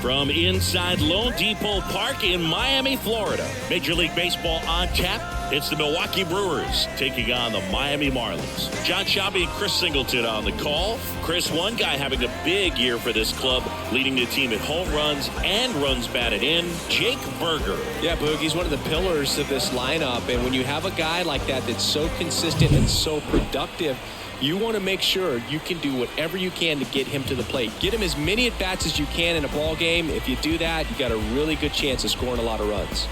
From inside Lone Depot Park in Miami, Florida. Major League Baseball on tap. It's the Milwaukee Brewers taking on the Miami Marlins. John Shabby and Chris Singleton on the call. Chris, one guy having a big year for this club, leading the team in home runs and runs batted in, Jake Burger. Yeah, Boog, he's one of the pillars of this lineup. And when you have a guy like that that's so consistent and so productive, you want to make sure you can do whatever you can to get him to the plate. Get him as many at-bats as you can in a ball game. If you do that, you got a really good chance of scoring a lot of runs.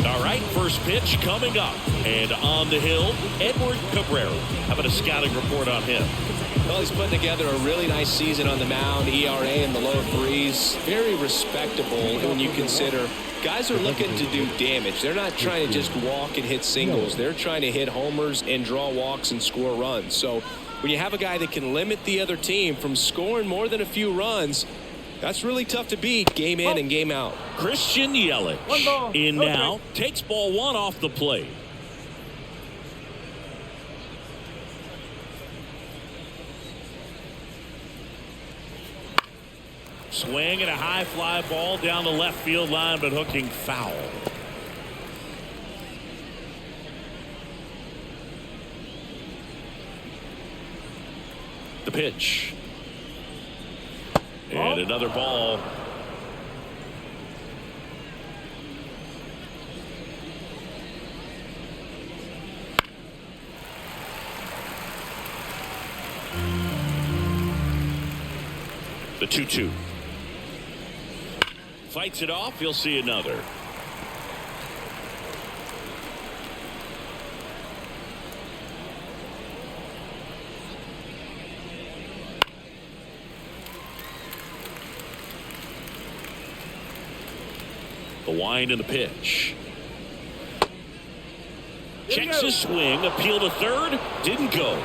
All right, first pitch coming up. And on the hill, Edward Cabrera. How about a scouting report on him? Well, he's putting together a really nice season on the mound. ERA in the low threes. Very respectable when you consider guys are looking to do damage. They're not trying to just walk and hit singles. They're trying to hit homers and draw walks and score runs. So when you have a guy that can limit the other team from scoring more than a few runs, that's really tough to beat game in and game out. Christian Yelich in now. Takes ball one off the plate. Swing and a high fly ball down the left field line, but hooking foul. The pitch. And another ball. The 2-2. Fights it off. You'll see another. The wind and the pitch. Checks his swing. Appeal to third. Didn't go.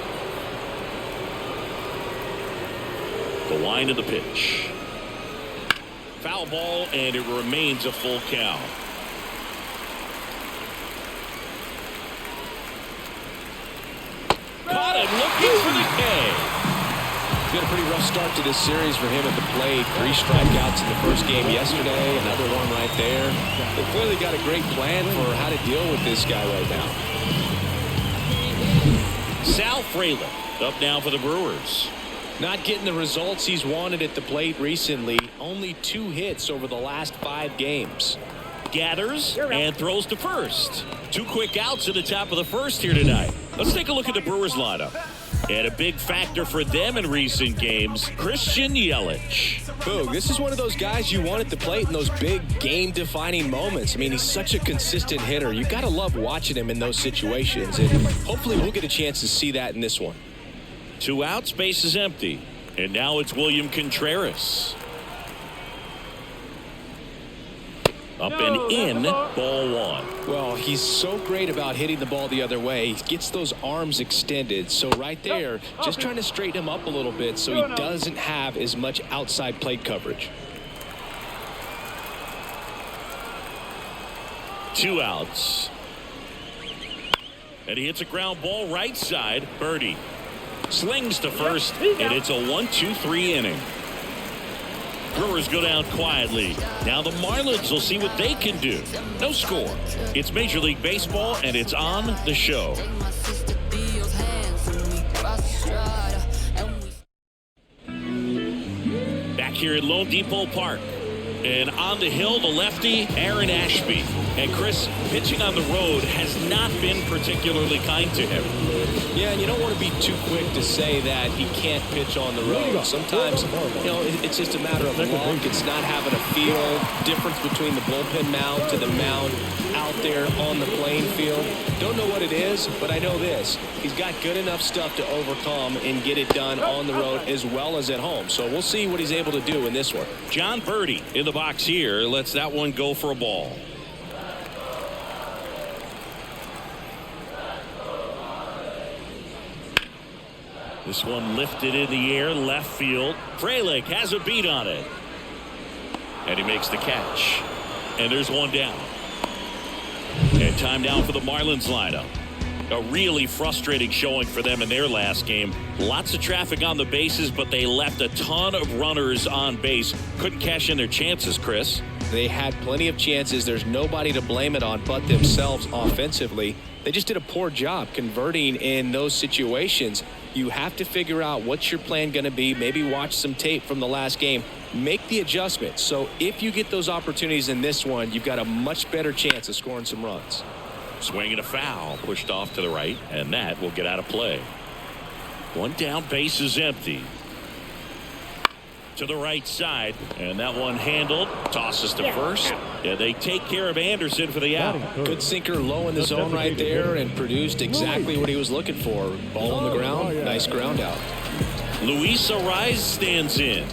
The wind and the pitch. Foul ball, and it remains a full count. Caught him looking for the K. It's been a pretty rough start to this series for him at the plate. 3 strikeouts in the first game yesterday. Another one right there. They clearly got a great plan for how to deal with this guy right now. Sal Frelick up now for the Brewers. Not getting the results he's wanted at the plate recently. Only 2 hits over the last 5 games. Gathers and throws to first. 2 quick outs at the top of the first here tonight. Let's take a look at the Brewers lineup. And a big factor for them in recent games, Christian Yelich. Boog, this is one of those guys you want at the plate in those big game-defining moments. I mean, he's such a consistent hitter. You got to love watching him in those situations. And hopefully we'll get a chance to see that in this one. 2 outs, base is empty. And now it's William Contreras. Up and in, ball 1. Well, he's so great about hitting the ball the other way. He gets those arms extended. So right there, just trying to straighten him up a little bit so he doesn't have as much outside plate coverage. 2 outs. And he hits a ground ball right side. Birdie slings to first, and it's a 1-2-3 inning. Brewers go down quietly. Now the Marlins will see what they can do. No score. It's Major League Baseball, and it's on the show. Back here at Lone Depot Park. And on the hill, the lefty, Aaron Ashby. And Chris, pitching on the road has not been particularly kind to him. Yeah, and you don't want to be too quick to say that he can't pitch on the road. Sometimes, you know, it's just a matter of luck. It's not having a feel difference between the bullpen mound to the mound out there on the playing field. Don't know what it is, but I know this. He's got good enough stuff to overcome and get it done on the road as well as at home. So we'll see what he's able to do in this one. John Birdie in the box here lets that one go for a ball. This one lifted in the air, left field. Frelick has a beat on it. And he makes the catch. And there's one down. And time down for the Marlins lineup. A really frustrating showing for them in their last game. Lots of traffic on the bases, but they left a ton of runners on base. Couldn't cash in their chances, Chris. They had plenty of chances. There's nobody to blame it on but themselves offensively. They just did a poor job converting in those situations. You have to figure out what's your plan going to be. Maybe watch some tape from the last game. Make the adjustment. So if you get those opportunities in this one, you've got a much better chance of scoring some runs. Swing and a foul, pushed off to the right, and that will get out of play. One down, base is empty. To the right side, and that one handled, tosses to first, and they take care of Anderson for the out. Good sinker low in the zone right there and produced exactly what he was looking for. Ball on the ground, nice ground out. Luis Ariz stands in.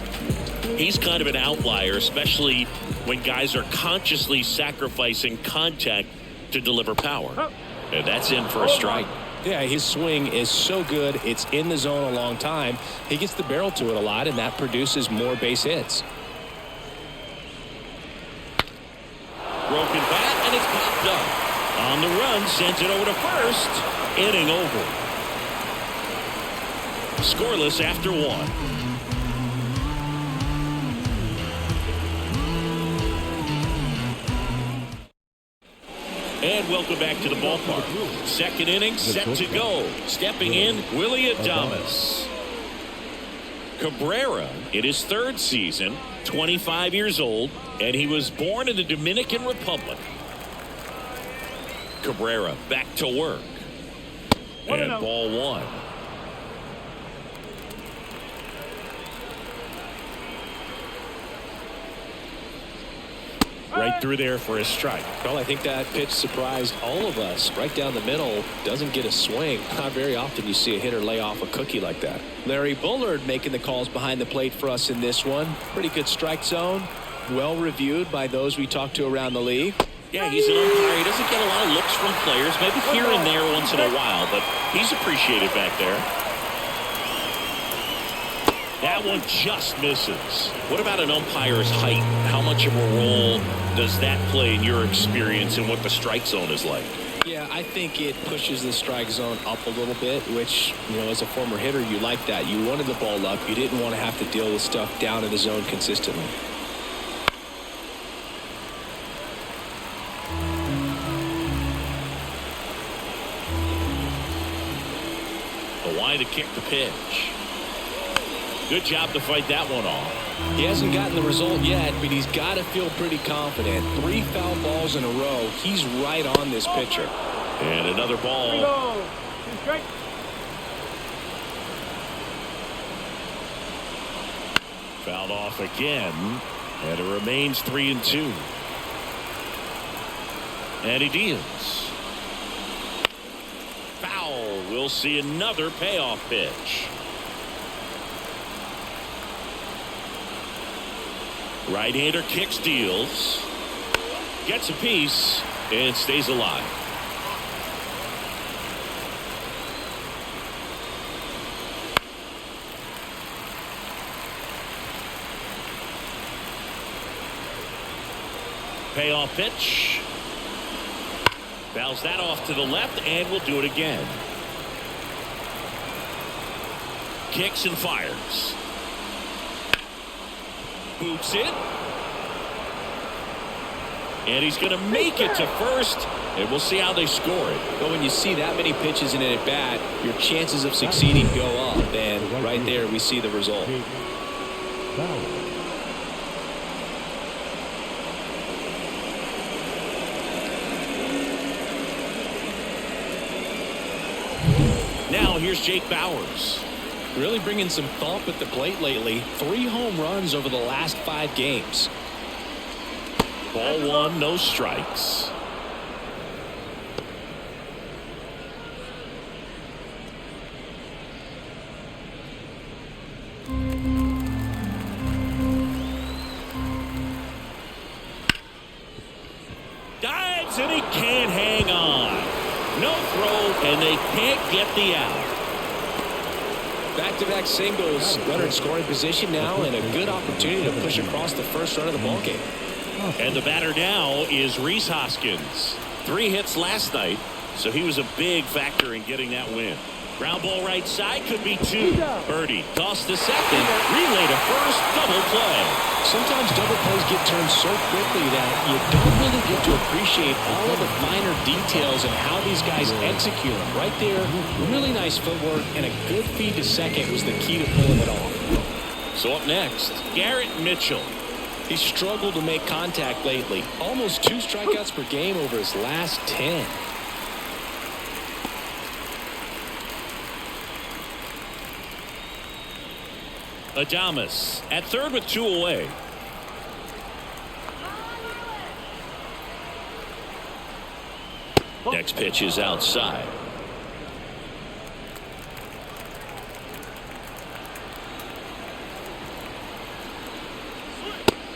He's kind of an outlier, especially when guys are consciously sacrificing contact to deliver power. And that's in for a strike. Yeah, his swing is so good. It's in the zone a long time. He gets the barrel to it a lot, and that produces more base hits. Broken bat, and it's popped up. On the run, sends it over to first. Inning over. Scoreless after one. And welcome back to the ballpark. Second inning set to go. Stepping in, Willie Adames. Cabrera in his third season, 25 years old, and he was born in the Dominican Republic. Cabrera back to work. And ball one. Right through there for a strike. Well, I think that pitch surprised all of us. Right down the middle, doesn't get a swing. Not very often you see a hitter lay off a cookie like that. Larry Bullard making the calls behind the plate for us in this one. Pretty good strike zone. Well reviewed by those we talked to around the league. Yeah, he's an umpire. He doesn't get a lot of looks from players, maybe here and there once in a while, but he's appreciated back there. That one just misses. What about an umpire's height? How much of a role does that play in your experience and what the strike zone is like? Yeah, I think it pushes the strike zone up a little bit, which, you know, as a former hitter, you like that. You wanted the ball up. You didn't want to have to deal with stuff down in the zone consistently. A wide to kick the pitch. Good job to fight that one off. He hasn't gotten the result yet, but he's got to feel pretty confident. 3 foul balls in a row. He's right on this pitcher. And another ball. Fouled off again. And it remains 3-2. And he deals. Foul. We'll see another payoff pitch. Right-hander kicks, deals, gets a piece, and stays alive. Payoff pitch. Fouls that off to the left, and will do it again. Kicks and fires. Boots it. And he's going to make it to first. And we'll see how they score it. But when you see that many pitches in an at-bat, your chances of succeeding go up. And right there, we see the result. Now here's Jake Bauers. Really bringing some thump at the plate lately. 3 home runs over the last 5 games. Ball one, no strikes. Dives and he can't hang on. No throw, and they can't get the out. Back-to-back singles. Runner in scoring position now, and a good opportunity to push across the first run of the ballgame. And the batter now is Rhys Hoskins. 3 hits last night, So he was a big factor in getting that win. Ground ball right side, could be two. Birdie toss to second, relay to first, double play. Sometimes double plays get turned so quickly that you don't really get to appreciate all of the finer details and how these guys execute them. Right there, really nice footwork, and a good feed to second was the key to pulling it off. So up next, Garrett Mitchell. He struggled to make contact lately. Almost 2 strikeouts per game over his last 10. Adames at third with 2 away. Next pitch is outside.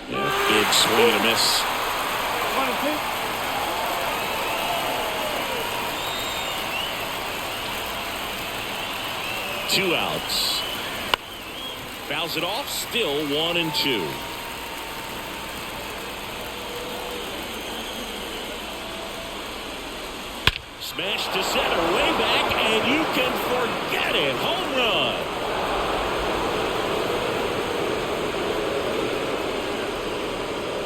Yeah, big swing and a miss. 2 outs. Fouls it off, still 1-2. Smash to center, way back, and you can forget it. Home run.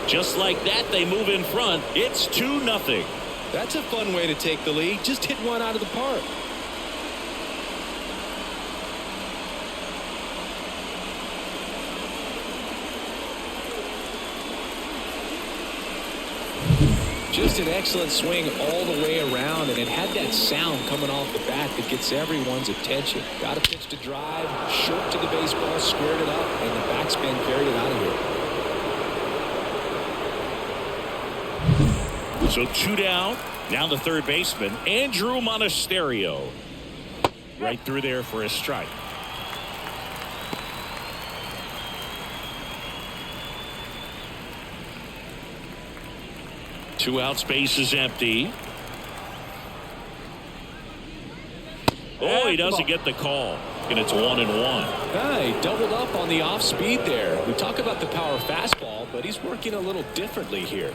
Just like that, they move in front. It's 2-0. That's a fun way to take the lead. Just hit one out of the park. Just an excellent swing all the way around, and it had that sound coming off the bat that gets everyone's attention. Got a pitch to drive, short to the baseball, squared it up, and the backspin carried it out of here. So 2 down. Now the third baseman, Andrew Monasterio. Right through there for a strike. Two outs, base is empty. Oh, he doesn't get the call. And it's 1-1. He doubled up on the off speed there. We talk about the power fastball, but he's working a little differently here.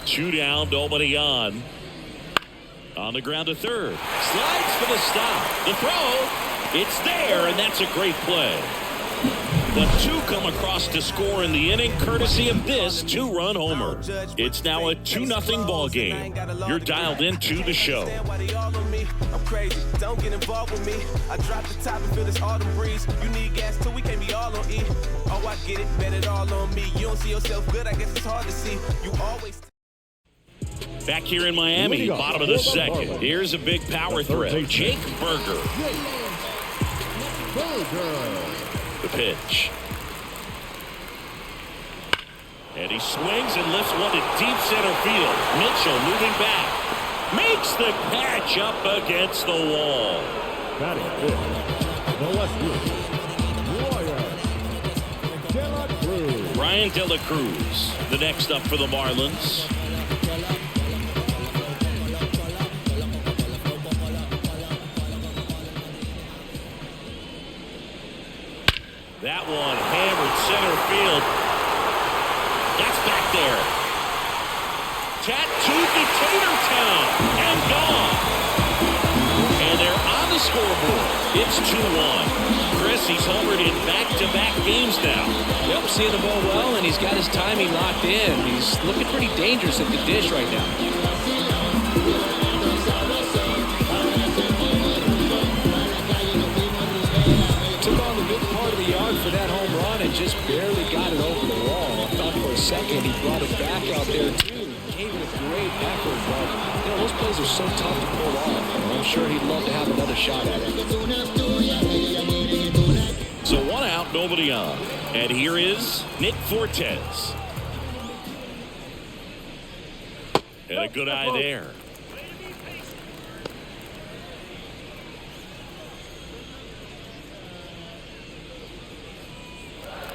2 down, nobody on. On the ground to third. Slides for the stop. The throw. It's there, and that's a great play. The 2 come across to score in the inning, courtesy of this 2-run homer. It's now a 2-0 ball game. You're dialed into the show. I'm crazy, don't get involved with me. I drop the top and feel this autumn breeze. You need gas too, we can't be all on E. Oh, I get it, bet it all on me. You don't see yourself good, I guess it's hard to see. You always... Back here in Miami, bottom of the second. Here's a big power threat. Jake Berger. The pitch. And he swings and lifts one to deep center field. Mitchell moving back. Makes the catch up against the wall. Ryan De La Cruz, the next up for the Marlins. That one hammered center field. That's back there. Tattooed to Tatertown and gone. And they're on the scoreboard. It's 2-1. Chris, he's homered in back-to-back games now. Yep, seeing the ball well, and he's got his timing locked in. He's looking pretty dangerous at the dish right now. Took on the big part of the yard for that home run and just barely got it over the wall. I thought for a second he brought it back out there too. Gave it a great effort, but you know, those plays are so tough to pull off. And I'm sure he'd love to have another shot at it. So 1 out, nobody on. And here is Nick Fortes. And a good eye there.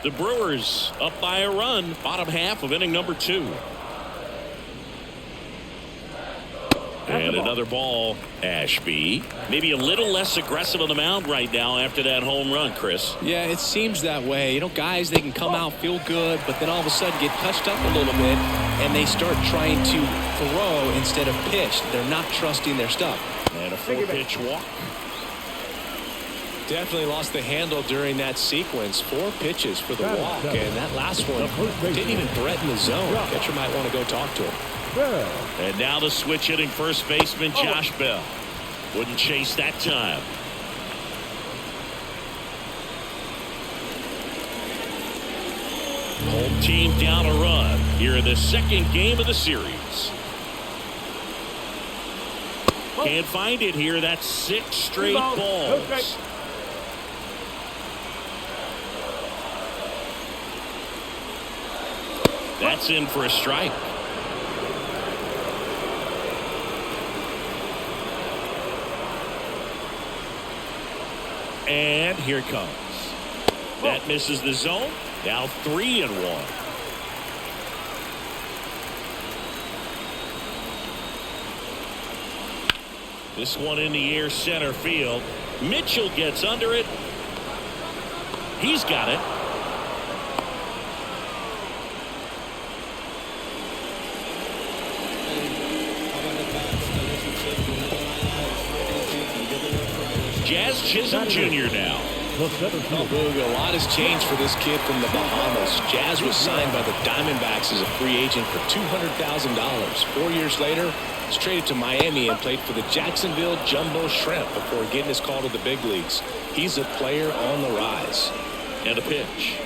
The Brewers up by a run, bottom half of inning number 2. And another another ball, Ashby. Maybe a little less aggressive on the mound right now after that home run, Chris. Yeah, it seems that way. You know, guys, they can come out, feel good, but then all of a sudden get touched up a little bit, and they start trying to throw instead of pitch. They're not trusting their stuff. And a 4-pitch walk. Definitely lost the handle during that sequence. 4 pitches for the walk, and that last one didn't even threaten the zone. Pitcher might want to go talk to him. And now the switch hitting first baseman Josh Bell. Wouldn't chase that time. Home team down a run here in the second game of the series. Can't find it here. That's 6 straight balls. That's in for a strike. And here it comes. That misses the zone. Now 3-1. This one in the air center field. Mitchell gets under it. He's got it. Jazz Chisholm Jr. now. Oh, Boog, a lot has changed for this kid from the Bahamas. Jazz was signed by the Diamondbacks as a free agent for $200,000. 4 years later, he's traded to Miami and played for the Jacksonville Jumbo Shrimp before getting his call to the big leagues. He's a player on the rise. And a pitch.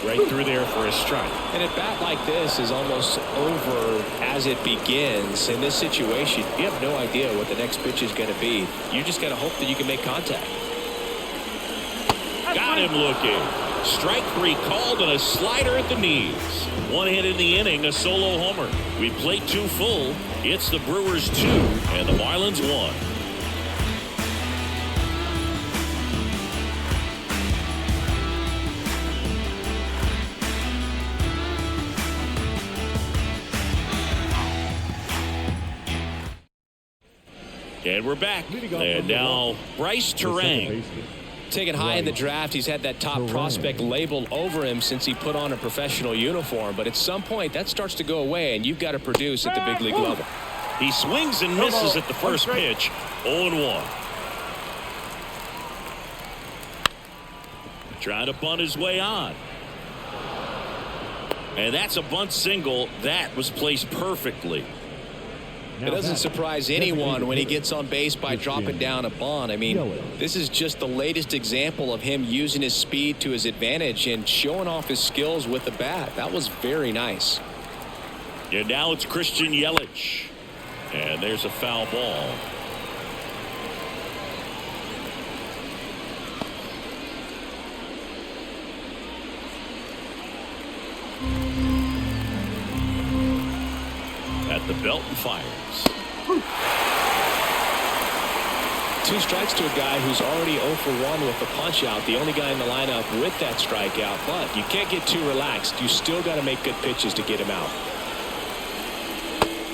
Right through there for a strike. And a bat like this is almost over as it begins. In this situation, you have no idea what the next pitch is going to be. You just got to hope that you can make contact. Got him looking. Strike 3 called and a slider at the knees. 1 hit in the inning, a solo homer. We played 2 full. It's the Brewers 2 and the Marlins 1. And we're back. And now Bryce Terang. Taken high in the draft, he's had that top prospect labeled over him since he put on a professional uniform. But at some point, that starts to go away, and you've got to produce at the big league level. He swings and misses at the first pitch. 0-1. Trying to bunt his way on. And that's a bunt single. That was placed perfectly. It doesn't surprise anyone when he gets on base by dropping down a bunt. I mean, this is just the latest example of him using his speed to his advantage and showing off his skills with the bat. That was very nice. And now it's Christian Yelich. And there's a foul ball. At the belt and fires. 2 strikes to a guy who's already 0 for 1 with the punch out. The only guy in the lineup with that strikeout. But you can't get too relaxed. You still got to make good pitches to get him out.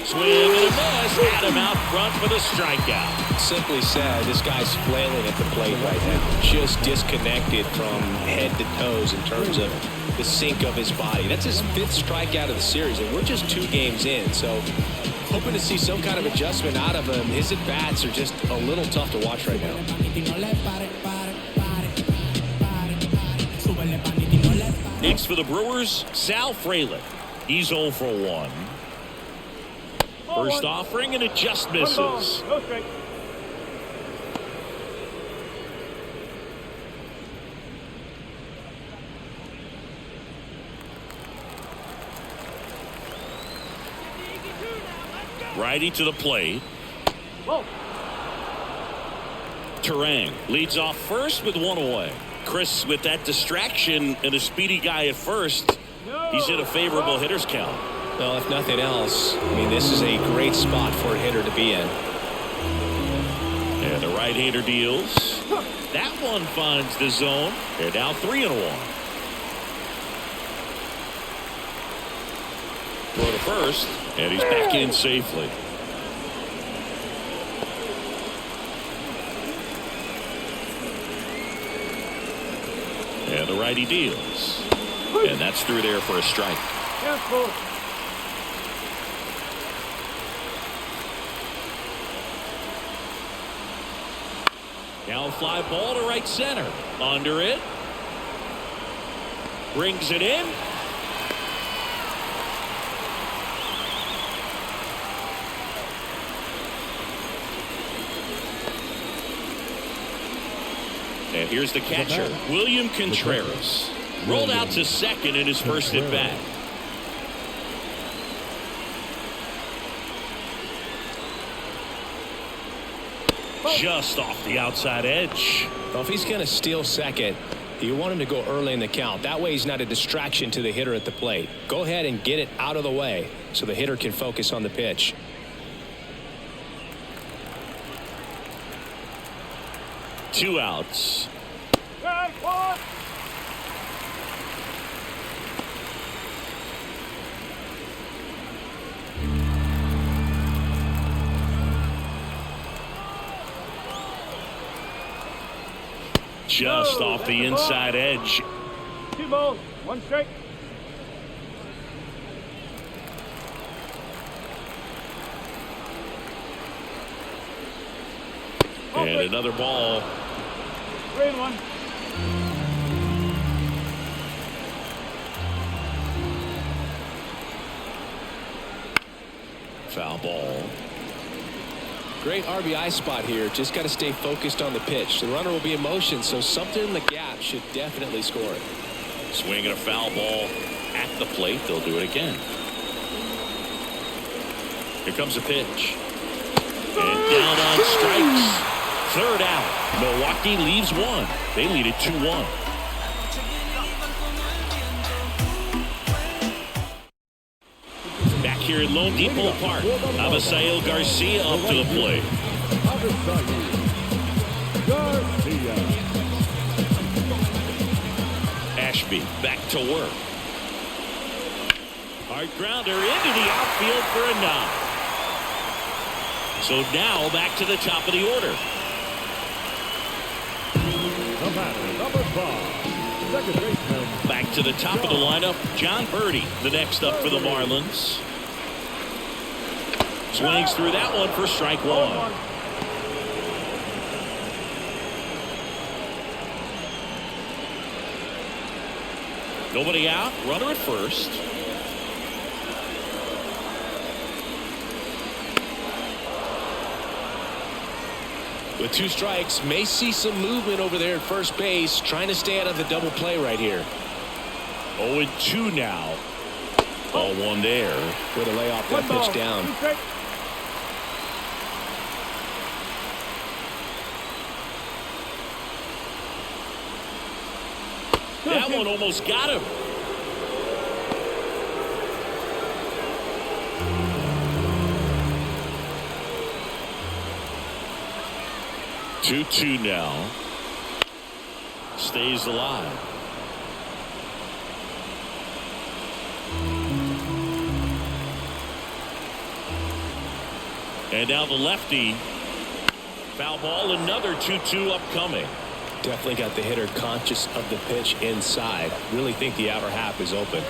Swing and a miss. Had him out front for the strikeout. Simply said, this guy's flailing at the plate right now. Just disconnected from head to toes in terms of the sink of his body. That's his 5th strikeout of the series, and we're just 2 games in. So hoping to see some kind of adjustment out of him. His at-bats are just a little tough to watch right now. Next for the Brewers, Sal Frelick. He's 0 for 1. First offering, and it just misses. Righty to the plate. Terang leads off first with 1 away. Chris, with that distraction and a speedy guy at first, he's in a favorable hitter's count. Well, if nothing else, I mean, this is a great spot for a hitter to be in. And the right-hander deals. That one finds the zone. They're now 3-1. Throw to first, and he's back in safely. righty deals. And that's through there for a strike. Now a fly ball to right center. Under it. Brings it in. And here's the catcher, William Contreras. Rolled out to second in his first at bat. Just off the outside edge. Well, if he's going to steal second, you want him to go early in the count. That way he's not a distraction to the hitter at the plate. Go ahead and get it out of the way so the hitter can focus on the pitch. Two outs. Just off the inside edge. 2 balls, 1 strike. And another ball. 3-1. Foul ball. Great RBI spot here. Just got to stay focused on the pitch. The runner will be in motion, so something in the gap should definitely score it. Swinging a foul ball at the plate. They'll do it again. Here comes a pitch. And down on strikes. Third out. Milwaukee leaves one. They lead it 2-1. Back here at Lone Depot Park, Abisail Garcia up to the plate. Ashby back to work. Hard grounder into the outfield for a knock. So now back to the top of the order. The batter, number 5, second baseman. Back to the top of the lineup, John Birdie, the next up for the Marlins. Swings through that one for strike one. Nobody out, runner at first. With 2 strikes, may see some movement over there at first base, trying to stay out of the double play right here. 0-2 now. Ball one there. Way to lay off that pitch down. That one almost got him. Two now. Stays alive. And now the lefty. Foul ball, another 2-2 upcoming. Definitely got the hitter conscious of the pitch inside. Really think the outer half is open.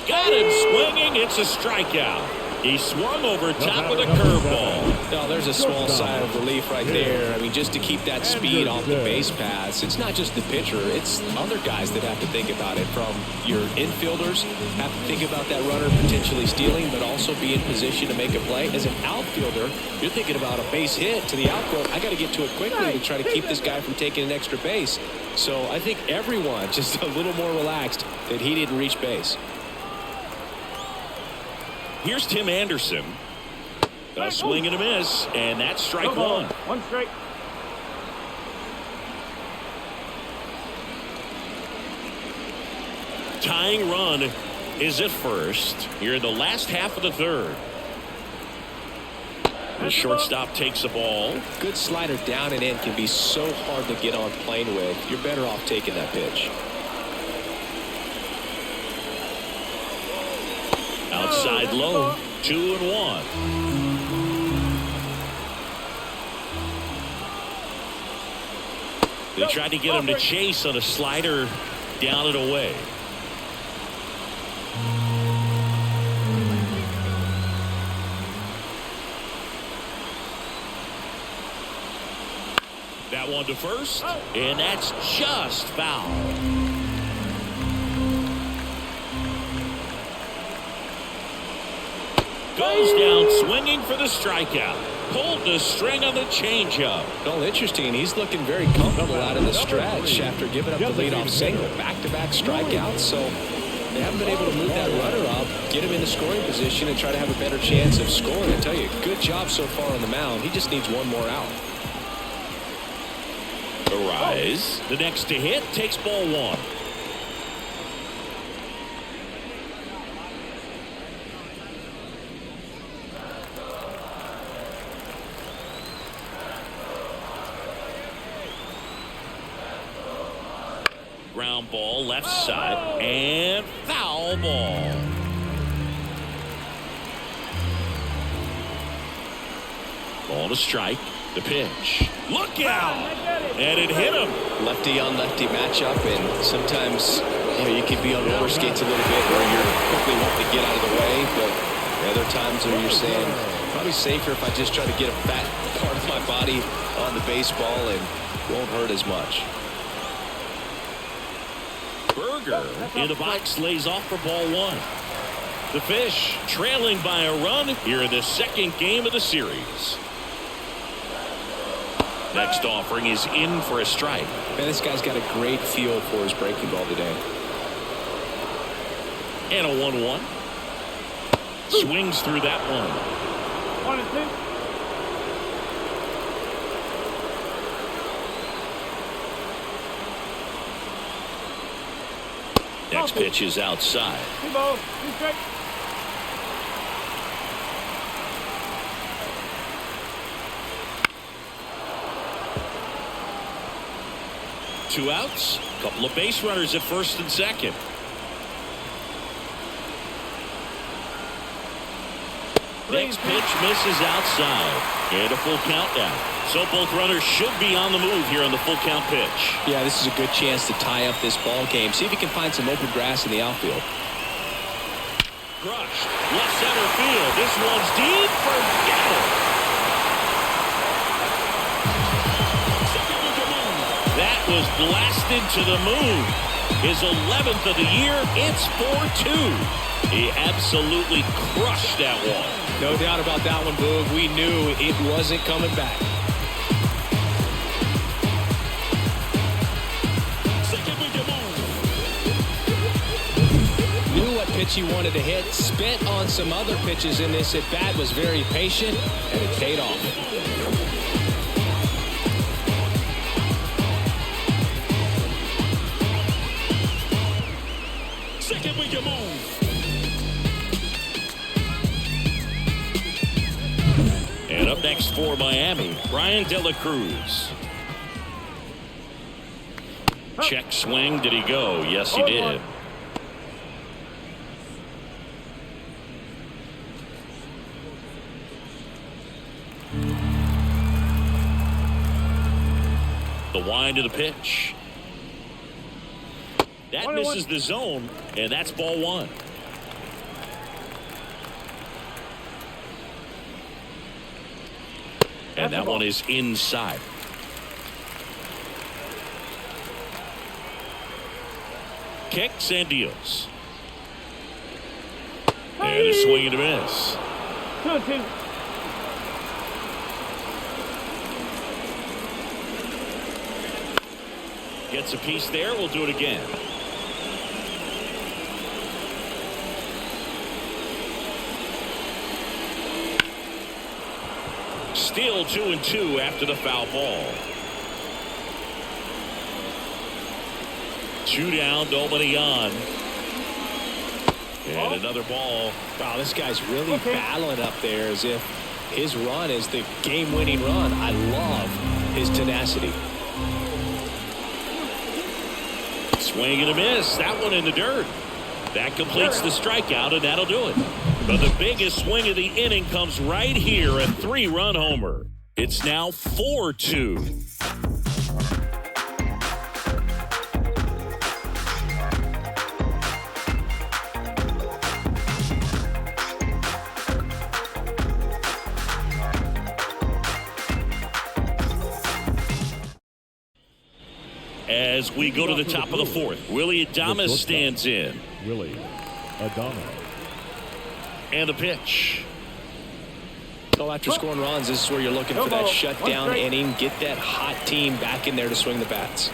Got him swinging. It's a strikeout. He swung over top of the curveball. No, there's a small sigh of relief right there. I mean, just to keep that speed off the base paths. It's not just the pitcher. It's other guys that have to think about it. From your infielders, have to think about that runner potentially stealing, but also be in position to make a play. As an outfielder, you're thinking about a base hit to the outfield. I got to get to it quickly to try to keep this guy from taking an extra base. So I think everyone just a little more relaxed that he didn't reach base. Here's Tim Anderson. A swing and a miss, and that's strike one. 1 strike. Tying run is at first. Here in the last half of the third. The shortstop takes the ball. Good slider down and in can be so hard to get on plane with. You're better off taking that pitch. Outside low, 2-1. They tried to get him to chase on a slider down and away. That one to first, and that's just foul. Goes down swinging for the strikeout. Pulled the string on the changeup. Well, interesting. He's looking very comfortable out in the stretch after giving up the leadoff single. Back-to-back strikeouts, so they haven't been able to move that runner up, get him in the scoring position, and try to have a better chance of scoring. I tell you, good job so far on the mound. He just needs one more out. Arise. The next to hit takes ball one. Ground ball left side and foul ball. Ball to strike. The pitch. Look out! And it hit him. Lefty on lefty matchup, and sometimes you can be on roller skates a little bit where you're quickly wanting to get out of the way, but there are other times where you're saying probably safer if I just try to get a fat part of my body on the baseball and won't hurt as much. Berger in the box lays off for ball one. The Fish trailing by a run here in the second game of the series. Next offering is in for a strike. Man, this guy's got a great feel for his breaking ball today. And a 1-1. Swings through that one. 1-2. Next pitch is outside. Two outs, couple of base runners at first and second. Next pitch misses outside, and a full count now. So both runners should be on the move here on the full count pitch. Yeah, this is a good chance to tie up this ball game. See if he can find some open grass in the outfield. Crushed, left center field. This one's deep. Forget it. That was blasted to the moon. His 11th of the year. It's 4-2. He absolutely crushed that one. No doubt about that one, Boog. We knew it wasn't coming back. Knew what pitch he wanted to hit. Spent on some other pitches in this at bat. Was very patient, and it paid off. And up next for Miami, Brian De La Cruz. Check swing. Did he go? Yes, he did. The wind of the pitch. That misses the zone, and that's ball one. And that one is inside. Kicks and deals. And a swing and a miss. 2-2. Gets a piece there. We'll do it again. Still 2-2 after the foul ball. 2 down, nobody on. And another ball. Wow, this guy's really battling up there as if his run is the game-winning run. I love his tenacity. Swing and a miss. That one in the dirt. That completes the strikeout, and that'll do it. But the biggest swing of the inning comes right here, a 3-run homer. It's now 4-2. as we go to the top of the fourth. Willie Adames stands in. Willie Adames. And the pitch. Well, after scoring runs, this is where you're looking for that shutdown inning. Get that hot team back in there to swing the bats.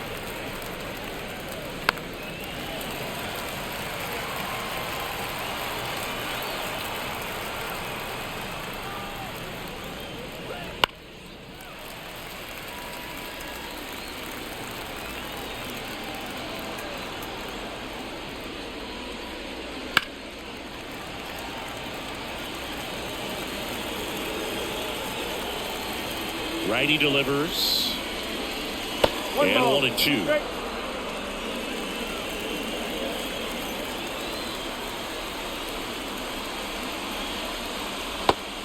Righty delivers. And 1-2.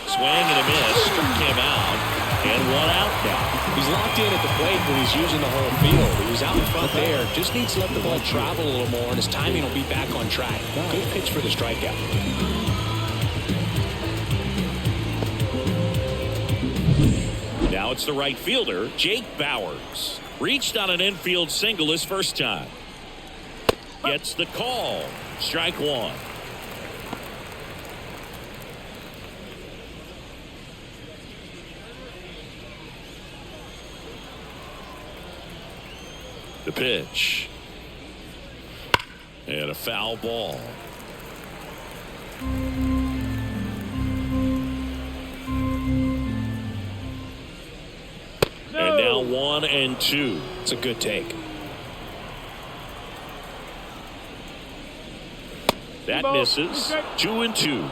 Swing and a miss. Struck him out. And 1 out now. He's locked in at the plate when he's using the whole field. He was out in front there. Just needs to let the ball travel a little more, and his timing will be back on track. Good pitch for the strikeout. Now it's the right fielder, Jake Bowers. Reached on an infield single his first time. Gets the call. Strike 1. The pitch. And a foul ball. And now 1-2. It's a good take. That misses. 2-2.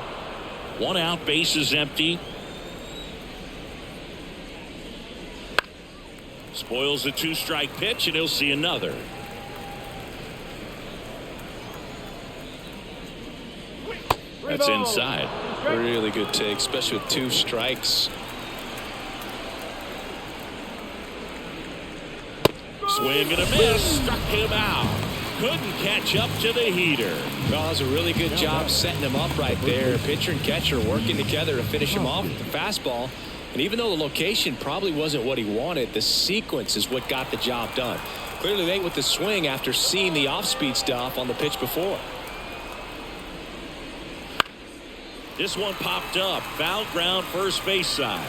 1 out, bases empty. Spoils the 2-strike pitch, and he'll see another. That's inside. Really good take, especially with 2 strikes. Swing and a miss. Struck him out. Couldn't catch up to the heater. Well, it was a really good job setting him up right there. Pitcher and catcher working together to finish him off with the fastball. And even though the location probably wasn't what he wanted, the sequence is what got the job done. Clearly late with the swing after seeing the off-speed stuff on the pitch before. This one popped up. Foul ground, first base side.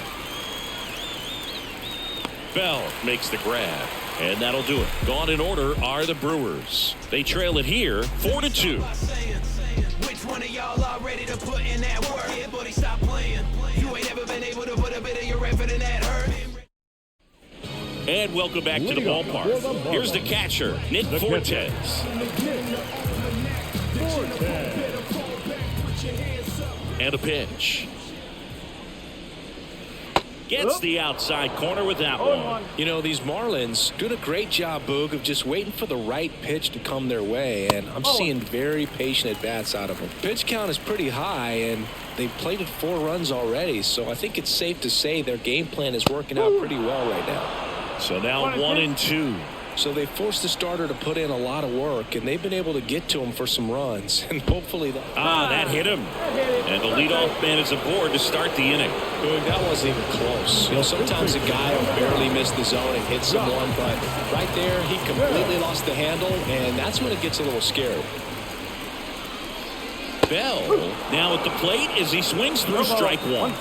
Bell makes the grab. And that'll do it. Gone in order are the Brewers. They trail it here 4-2. Which one of y'all are ready to put in that work? Yeah, buddy, stop playing. You ain't ever been able to put a bit of your effort in that hurt. And welcome back to the ballpark. Here's the catcher, Nick Fortes. And a pitch. Gets the outside corner with that one. You know, these Marlins doing a great job, Boog, of just waiting for the right pitch to come their way, and I'm seeing very patient at-bats out of them. Pitch count is pretty high, and they've plated 4 runs already, so I think it's safe to say their game plan is working out pretty well right now. So now 1-2. So they forced the starter to put in a lot of work, and they've been able to get to him for some runs, and hopefully that hit him. And the leadoff man is aboard to start the inning. That wasn't even close. You know, sometimes a guy will barely miss the zone and hit someone, but right there he completely lost the handle, and that's when it gets a little scary. Bell now at the plate as he swings through strike 1.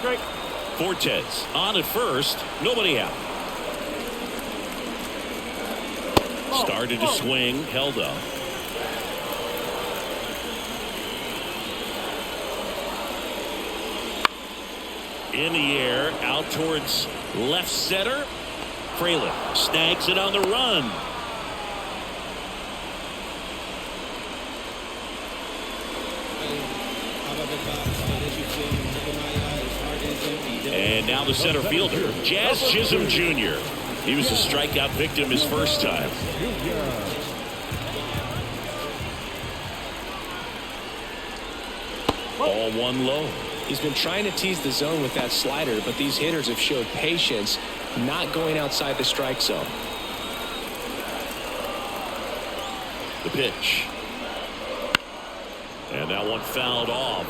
Fortes on at first, nobody out. Started to swing, held up. In the air, out towards left center. Fraley snags it on the run. And now the center fielder, Jazz Chisholm Jr. He was a strikeout victim his first time. Ball 1 low. He's been trying to tease the zone with that slider, but these hitters have showed patience, not going outside the strike zone. The pitch. And that one fouled off.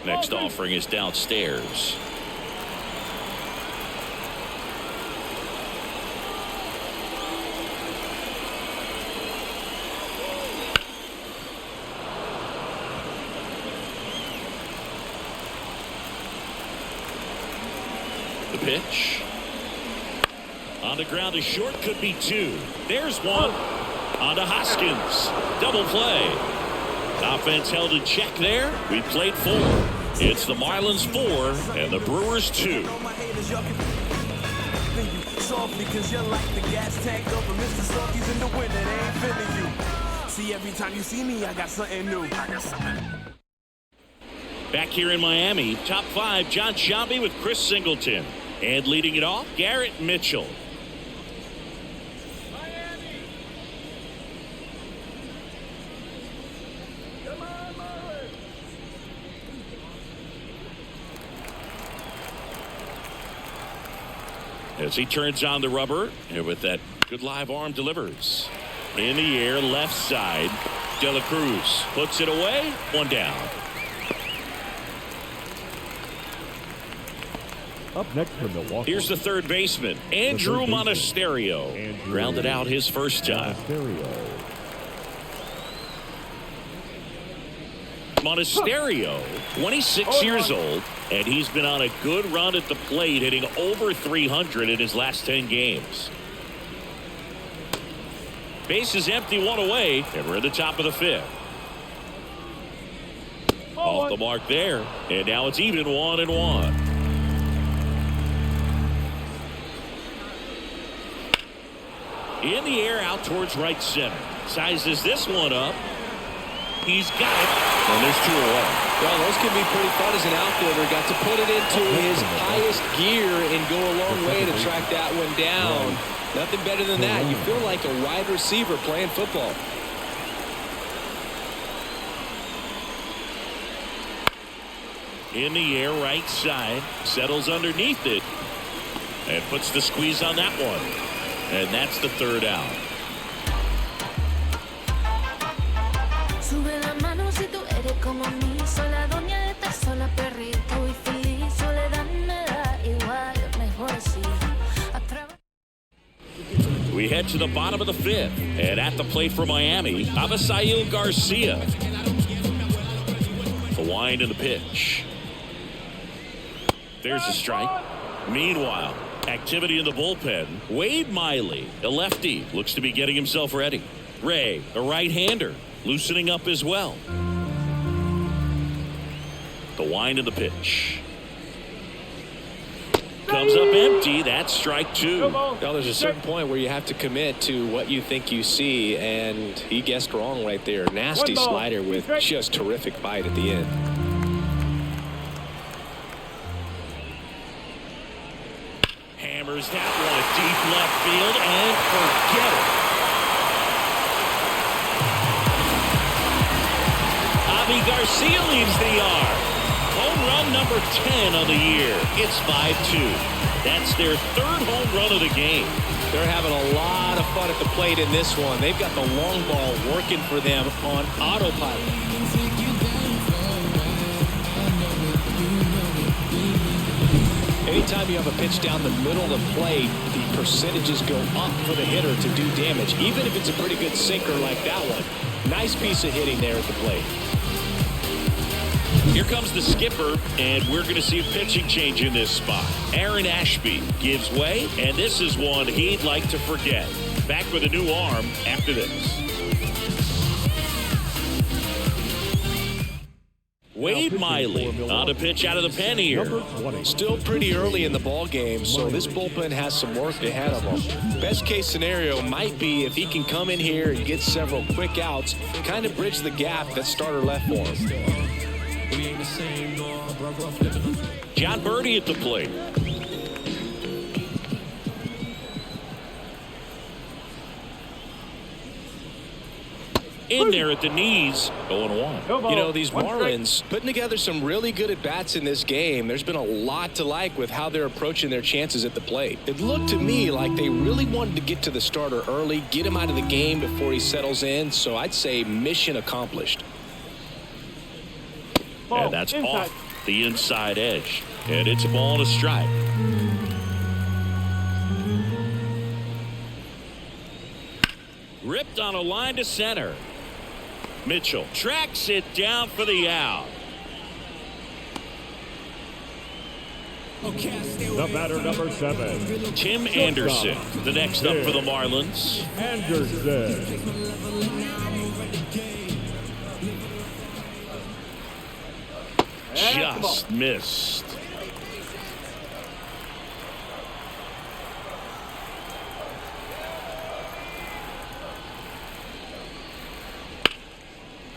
Next offering is downstairs. The pitch. On the ground is short, could be two. There's one. On to Hoskins. Double play. Offense held in check there. We played 4. It's the Marlins 4 and the Brewers 2. See, every time you see me, I got something new. Back here in Miami, top 5, John Sciambi with Chris Singleton. And leading it off, Garrett Mitchell. As he turns on the rubber, and with that good live arm delivers. In the air, left side. De La Cruz puts it away. 1 down. Up next from Milwaukee. Here's the third baseman, Andrew Monasterio. Grounded out his first time. Monasterio, 26 years old, and he's been on a good run at the plate, hitting over 300 in his last 10 games. Base is empty, 1 away, and we're at the top of the 5th. Off the mark there, and now it's even 1-1. In the air, out towards right center. Sizes this one up. He's got it. And there's 2 away. Well, those can be pretty fun as an outfielder. Got to put it into his highest gear and go a long way to track that one down. Nothing better than that. You feel like a wide receiver playing football. In the air, right side. Settles underneath it. And puts the squeeze on that one. And that's the 3rd out. Sube la mano si tú eres como mí, soy la doña de estar sola, perrito y feliz, soledad me da igual, mejor así. We head to the bottom of the 5th, and at the plate for Miami, Avisail Garcia. The wind and the pitch. There's a strike. Meanwhile, activity in the bullpen. Wade Miley, a lefty, looks to be getting himself ready. Ray, a right-hander, loosening up as well. The wind of the pitch. Comes up empty. That's strike 2. Well, there's a certain point where you have to commit to what you think you see, and he guessed wrong right there. Nasty slider with just terrific bite at the end. Hammers that one deep left field and forget it. Avi Garcia leads the yard. Home run number 10 of the year. It's 5-2. That's their 3rd home run of the game. They're having a lot of fun at the plate in this one. They've got the long ball working for them on autopilot. Anytime you have a pitch down the middle of the plate, the percentages go up for the hitter to do damage, even if it's a pretty good sinker like that one. Nice piece of hitting there at the plate. Here comes the skipper, and we're going to see a pitching change in this spot. Aaron Ashby gives way, and this is one he'd like to forget. Back with a new arm after this. Wade Miley on a pitch out of the pen here. Still pretty early in the ball game, so this bullpen has some work ahead of them. Best case scenario might be if he can come in here and get several quick outs, kind of bridge the gap that starter left for him. John Birdie at the plate. In there at the knees, 0-1. You know, these Marlins putting together some really good at-bats in this game. There's been a lot to like with how they're approaching their chances at the plate. It looked to me like they really wanted to get to the starter early, get him out of the game before he settles in, so I'd say mission accomplished. And that's off the inside edge. And it's a ball and a strike. Ripped on a line to center. Mitchell tracks it down for the out. The batter, number 7. Tim Anderson, the next up for the Marlins. Anderson. Just missed.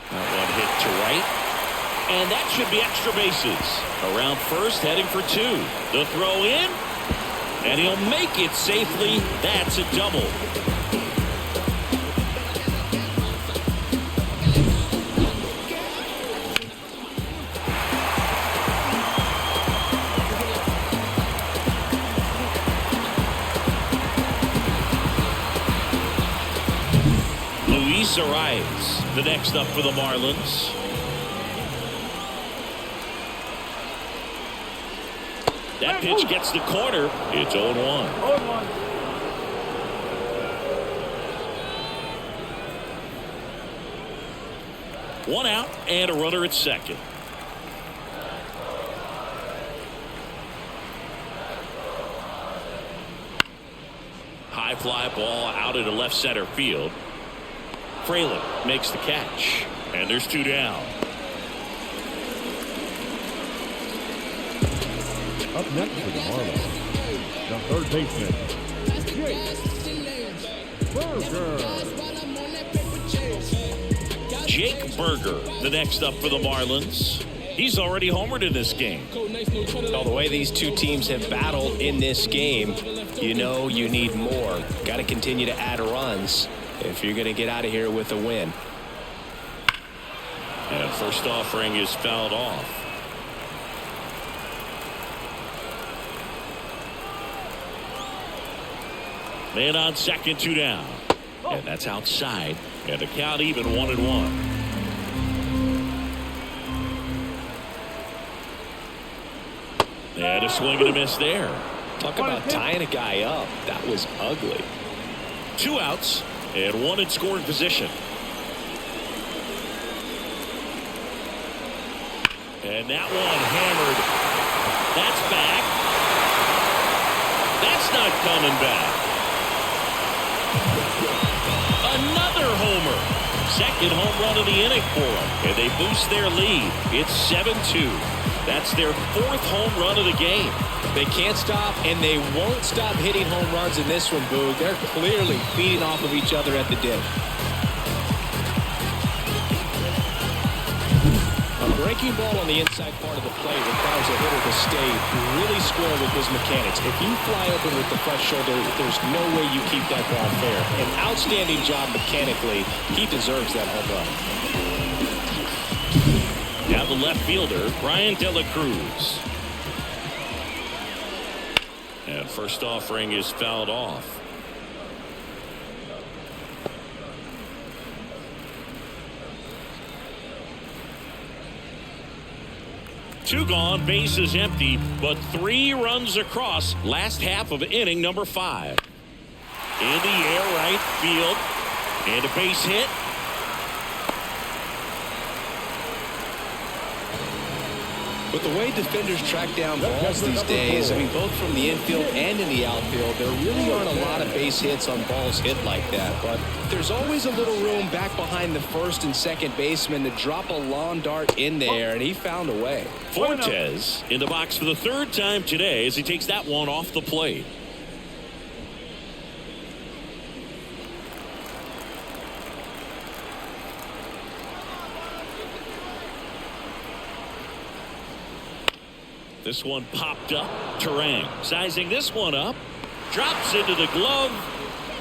That one hit to right. And that should be extra bases. Around first, heading for 2. The throw in. And he'll make it safely. That's a double. Arias, the next up for the Marlins. That pitch gets the corner. It's 0-1. 1 out and a runner at second. High fly ball out into left center field. Fraley makes the catch, and there's 2 down. Up next for the Marlins, the third baseman, Jake Burger, the next up for the Marlins. He's already homered in this game. Well, the way these two teams have battled in this game, you know you need more. Got to continue to add runs if you're going to get out of here with a win. And first offering is fouled off. Man on second, 2 down. And that's outside. And the count even 1-1. And a swing and a miss there. Talk about tying a guy up. That was ugly. 2 outs and 1 in scoring position. And that one hammered. That's back. That's not coming back. Another homer. Second home run of the inning for them. And they boost their lead. It's 7-2. That's their 4th home run of the game. They can't stop, and they won't stop hitting home runs in this one, Boog. They're clearly feeding off of each other at the dish. A breaking ball on the inside part of the plate requires a hitter to stay really square with his mechanics. If you fly open with the front shoulder, there's no way you keep that ball fair. An outstanding job mechanically. He deserves that home run. Now the left fielder, Brian De La Cruz. And first offering is fouled off. Two gone, bases empty, but 3 runs across. Last half of inning number 5. In the air, right field, and a base hit. With the way defenders track down balls these days, I mean, both from the infield and in the outfield, there really aren't a lot of base hits on balls hit like that. But there's always a little room back behind the first and second baseman to drop a lawn dart in there, and he found a way. Fortes in the box for the 3rd time today as he takes that one off the plate. This one popped up. Terang sizing this one up. Drops into the glove.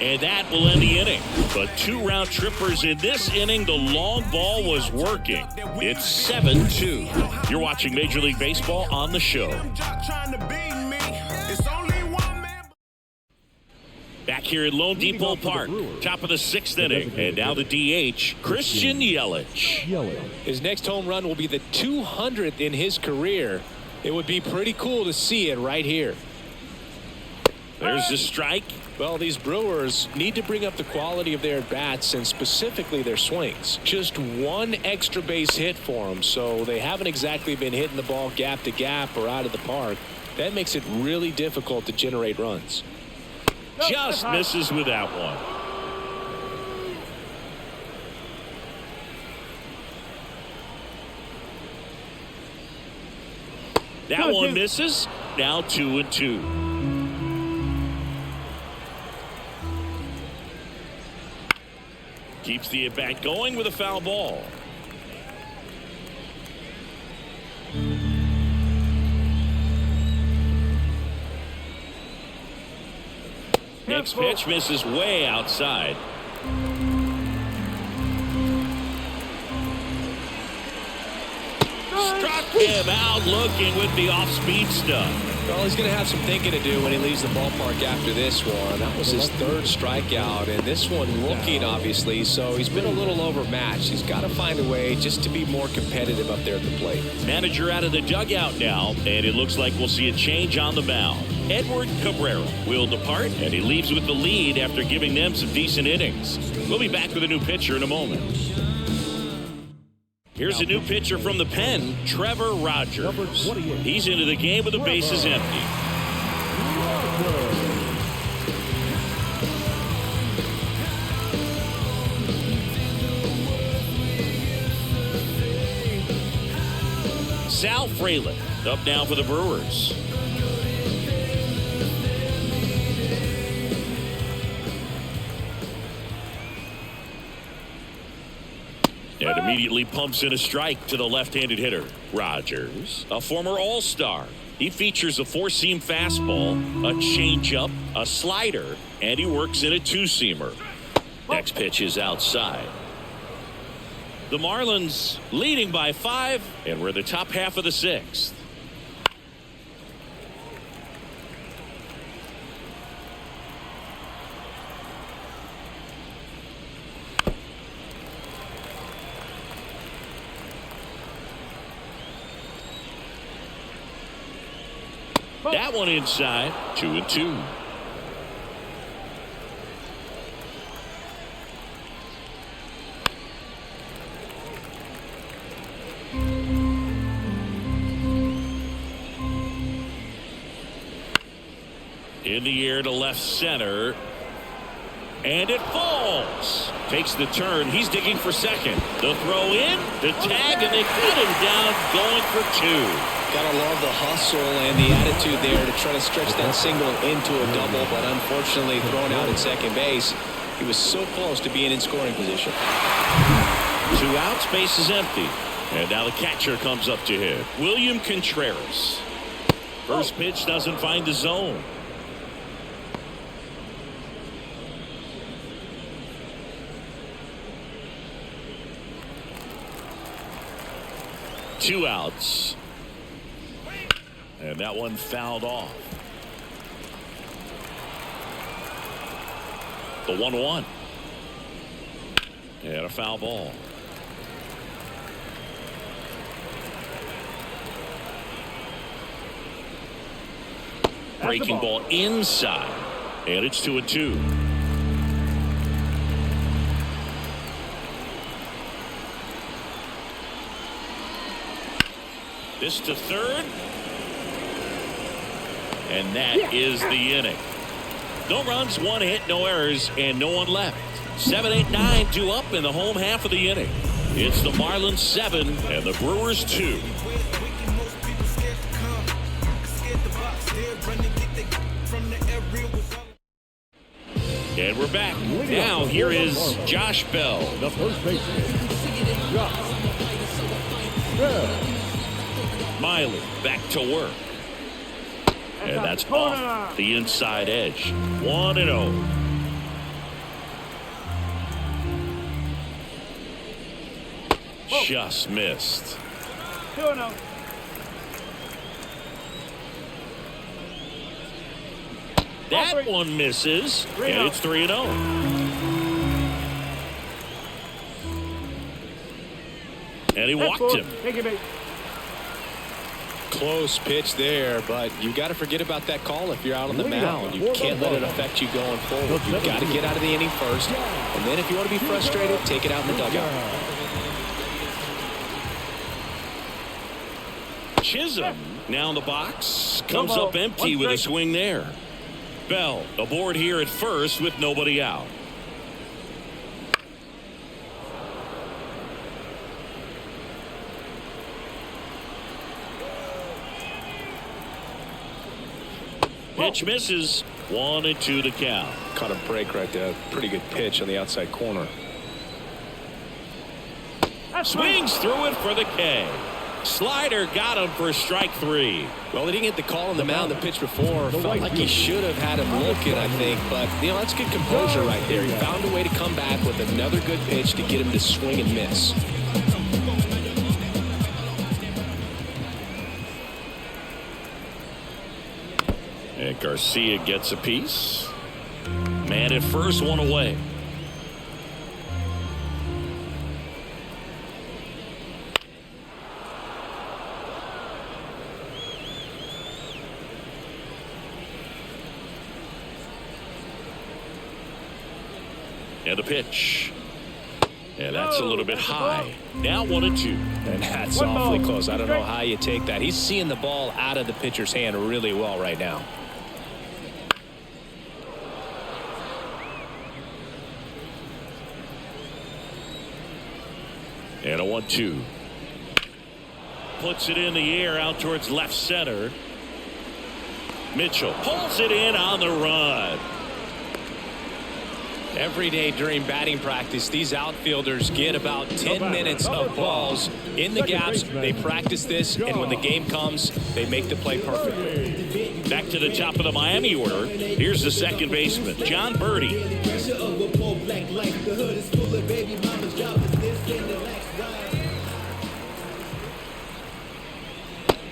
And that will end the inning. But 2 round trippers in this inning. The long ball was working. It's 7-2. You're watching Major League Baseball on the show. Back here at Lone Depot Park. Top of the 6th inning. And now the DH, Christian Yelich. His next home run will be the 200th in his career. It would be pretty cool to see it right here. There's the strike. Well, these Brewers need to bring up the quality of their at-bats and specifically their swings. Just one extra base hit for them, so they haven't exactly been hitting the ball gap to gap or out of the park. That makes it really difficult to generate runs. Just misses with that one. That one misses. Now 2-2. Keeps the at-bat going with a foul ball. Next pitch misses way outside. Struck him out looking with the off-speed stuff. Well, he's going to have some thinking to do when he leaves the ballpark after this one. That was his 3rd strikeout, and this one rookie, obviously, so he's been a little overmatched. He's got to find a way just to be more competitive up there at the plate. Manager out of the dugout now, and it looks like we'll see a change on the mound. Edward Cabrera will depart, and he leaves with the lead after giving them some decent innings. We'll be back with a new pitcher in a moment. Here's a new pitcher from the pen, Trevor Rogers. He's into the game with the bases empty. Sal Frelick up now for the Brewers. And immediately pumps in a strike to the left-handed hitter. Rogers, a former All-Star. He features a 4-seam fastball, a changeup, a slider, and he works in a 2-seamer. Next pitch is outside. The Marlins leading by 5, and we're in the top half of the 6th. That one inside, 2-2. In the air to left center. And it falls. Takes the turn. He's digging for second. The throw in, the tag, and they cut him down going for 2. Gotta love the hustle and the attitude there to try to stretch that single into a double, but unfortunately thrown out at second base. He was so close to being in scoring position. 2 outs, base is empty. And now the catcher comes up to him, William Contreras. First pitch doesn't find the zone. Two outs. And that one fouled off. The 1-1. And a foul ball. Breaking ball inside. And it's 2-2. This to third. And that is the inning. No runs, 1 hit, no errors, and no one left. 7, 8, 9, 2 up in the home half of the inning. It's the Marlins 7 and the Brewers 2. And we're back. Now here is Josh Bell. The first baseman, Josh Bell. Miley back to work. And that's off the inside edge. 1-0. Just missed. 2-0. That one misses, and it's 3-0. And he walked him. Close pitch there, but you got to forget about that call if you're out on the mound. You can't let it affect you going forward. You've got to get out of the inning first, and then if you want to be frustrated, take it out in the dugout. Chisholm now in the box, comes up empty with a swing there. Bell aboard here at first with nobody out. Pitch misses. 1-2 the count. Caught a break right there. Pretty good pitch on the outside corner. Swings through it for the K. Slider got him for strike 3. Well, he didn't get the call on the mound the pitch before. Felt like he should have had him looking, I think. But, that's good composure right there. He found a way to come back with another good pitch to get him to swing and miss. And Garcia gets a piece. Man at first, one away. And the pitch. And that's a little bit high. Now 1-2. And that's awfully close. I don't know how you take that. He's seeing the ball out of the pitcher's hand really well right now. And a 1-2. Puts it in the air out towards left center. Mitchell pulls it in on the run. Every day during batting practice, these outfielders get about 10 minutes of balls in the gaps. They practice this, and when the game comes, they make the play perfectly. Back to the top of the Miami order. Here's the second baseman, John Birdie.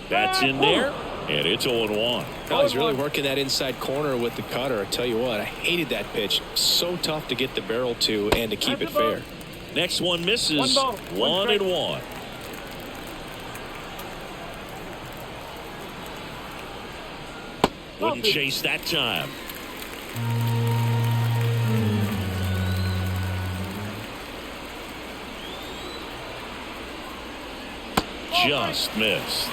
That's in there, and it's 0-1. Oh, he's really working that inside corner with the cutter. I tell you what, I hated that pitch. So tough to get the barrel to and to keep it fair. Next one misses. 1-1. Wouldn't chase that time. Just missed.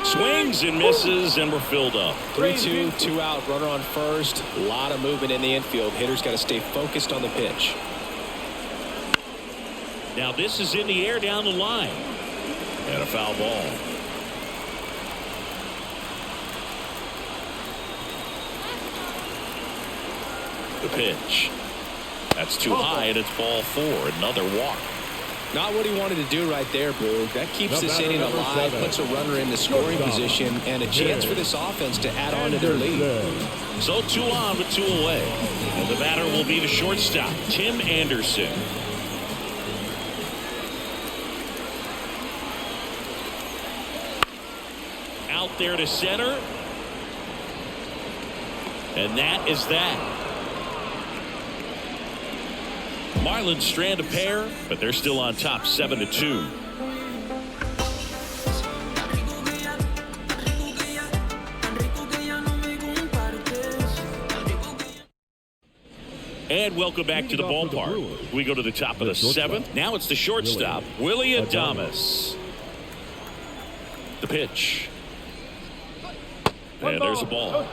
Swings and misses, and we're filled up. 3-2, 2 out, runner on first. A lot of movement in the infield. Hitters got to stay focused on the pitch. Now this is in the air down the line. And a foul ball. The pitch. That's too high, and it's ball 4. Another walk. Not what he wanted to do right there, Boog. That keeps this inning alive, puts a runner in the scoring position, and a chance for this offense to add on to their lead. So 2 on with 2 away. And the batter will be the shortstop, Tim Anderson. Out there to center. And that is that. Marlins strand a pair, but they're still on top 7-2. And welcome back to the ballpark. We go to the top of the 7th. Now it's the shortstop, Willie Adames. The pitch. And there's a ball.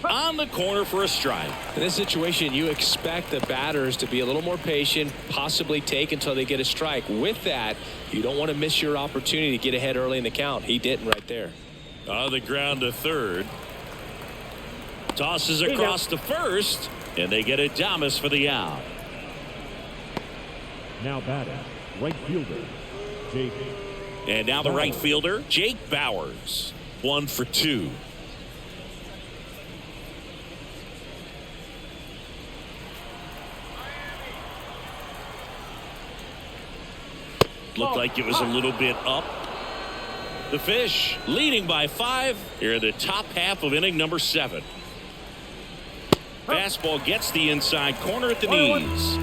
On the corner for a strike. In this situation, you expect the batters to be a little more patient, possibly take until they get a strike. With that, you don't want to miss your opportunity to get ahead early in the count. He didn't right there. On the ground to third. Tosses across to first, and they get Adames for the out. Now batting, right fielder, Jake. And now the right fielder, Jake Bowers. 1 for 2. Looked like it was a little bit up. The Fish leading by 5 here in the top half of inning number 7. Fastball gets the inside corner at the knees.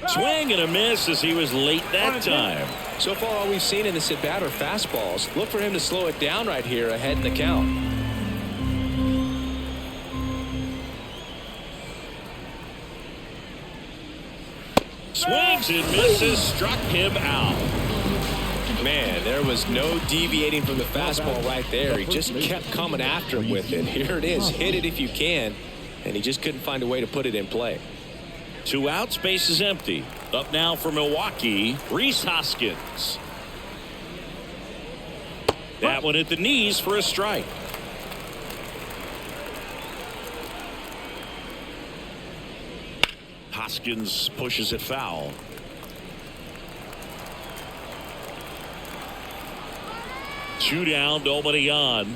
Swing and a miss as he was late that time. So far, all we've seen in this at bat are fastballs. Look for him to slow it down right here ahead in the count. Swings and misses, struck him out. Man, there was no deviating from the fastball right there. He just kept coming after him with it. Here it is. Hit it if you can. And he just couldn't find a way to put it in play. 2 outs, base is empty. Up now for Milwaukee, Rhys Hoskins. That one at the knees for a strike. Hoskins pushes it foul. Two down, nobody on.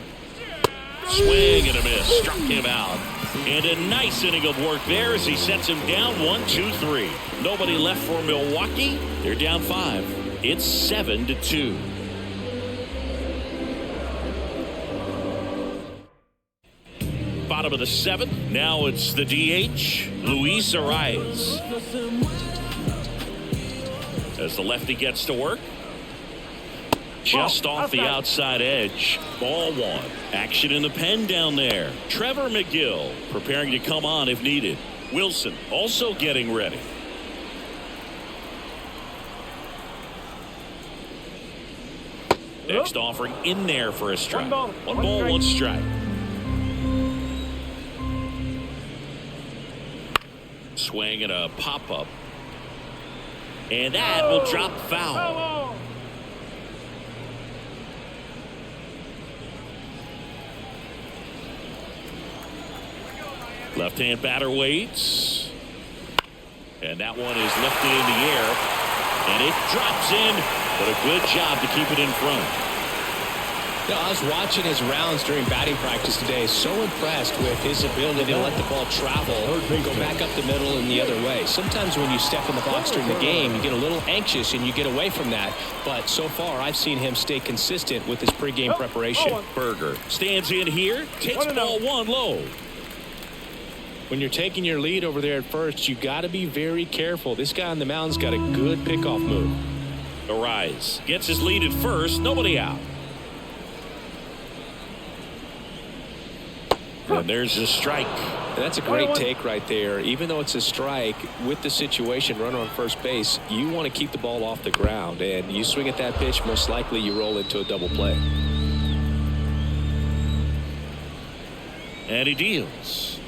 Swing and a miss, struck him out. And a nice inning of work there as he sets him down 1-2-3. Nobody left for Milwaukee. They're down 5. It's 7-2. Bottom of the 7th. Now it's the DH, Luis Arias. As the lefty gets to work. Just off the outside edge. Ball 1. Action in the pen down there. Trevor McGill preparing to come on if needed. Wilson also getting ready. Next offering in there for a strike. One ball, one strike. Swing and a pop-up. And that will drop foul. Left-hand batter waits. And that one is lifted in the air. And it drops in. But a good job to keep it in front. You know, I was watching his rounds during batting practice today. So impressed with his ability to let the ball travel and go back up the middle and the other way. Sometimes when you step in the box during the game, you get a little anxious and you get away from that. But so far, I've seen him stay consistent with his pregame preparation. Berger stands in here, takes ball 1 low. When you're taking your lead over there at first, you got to be very careful. This guy on the mound's got a good pickoff move. Arise gets his lead at first, nobody out. And there's a strike. And that's a great take right there. Even though it's a strike, with the situation, runner on first base, you want to keep the ball off the ground. And you swing at that pitch, most likely you roll into a double play. And he deals.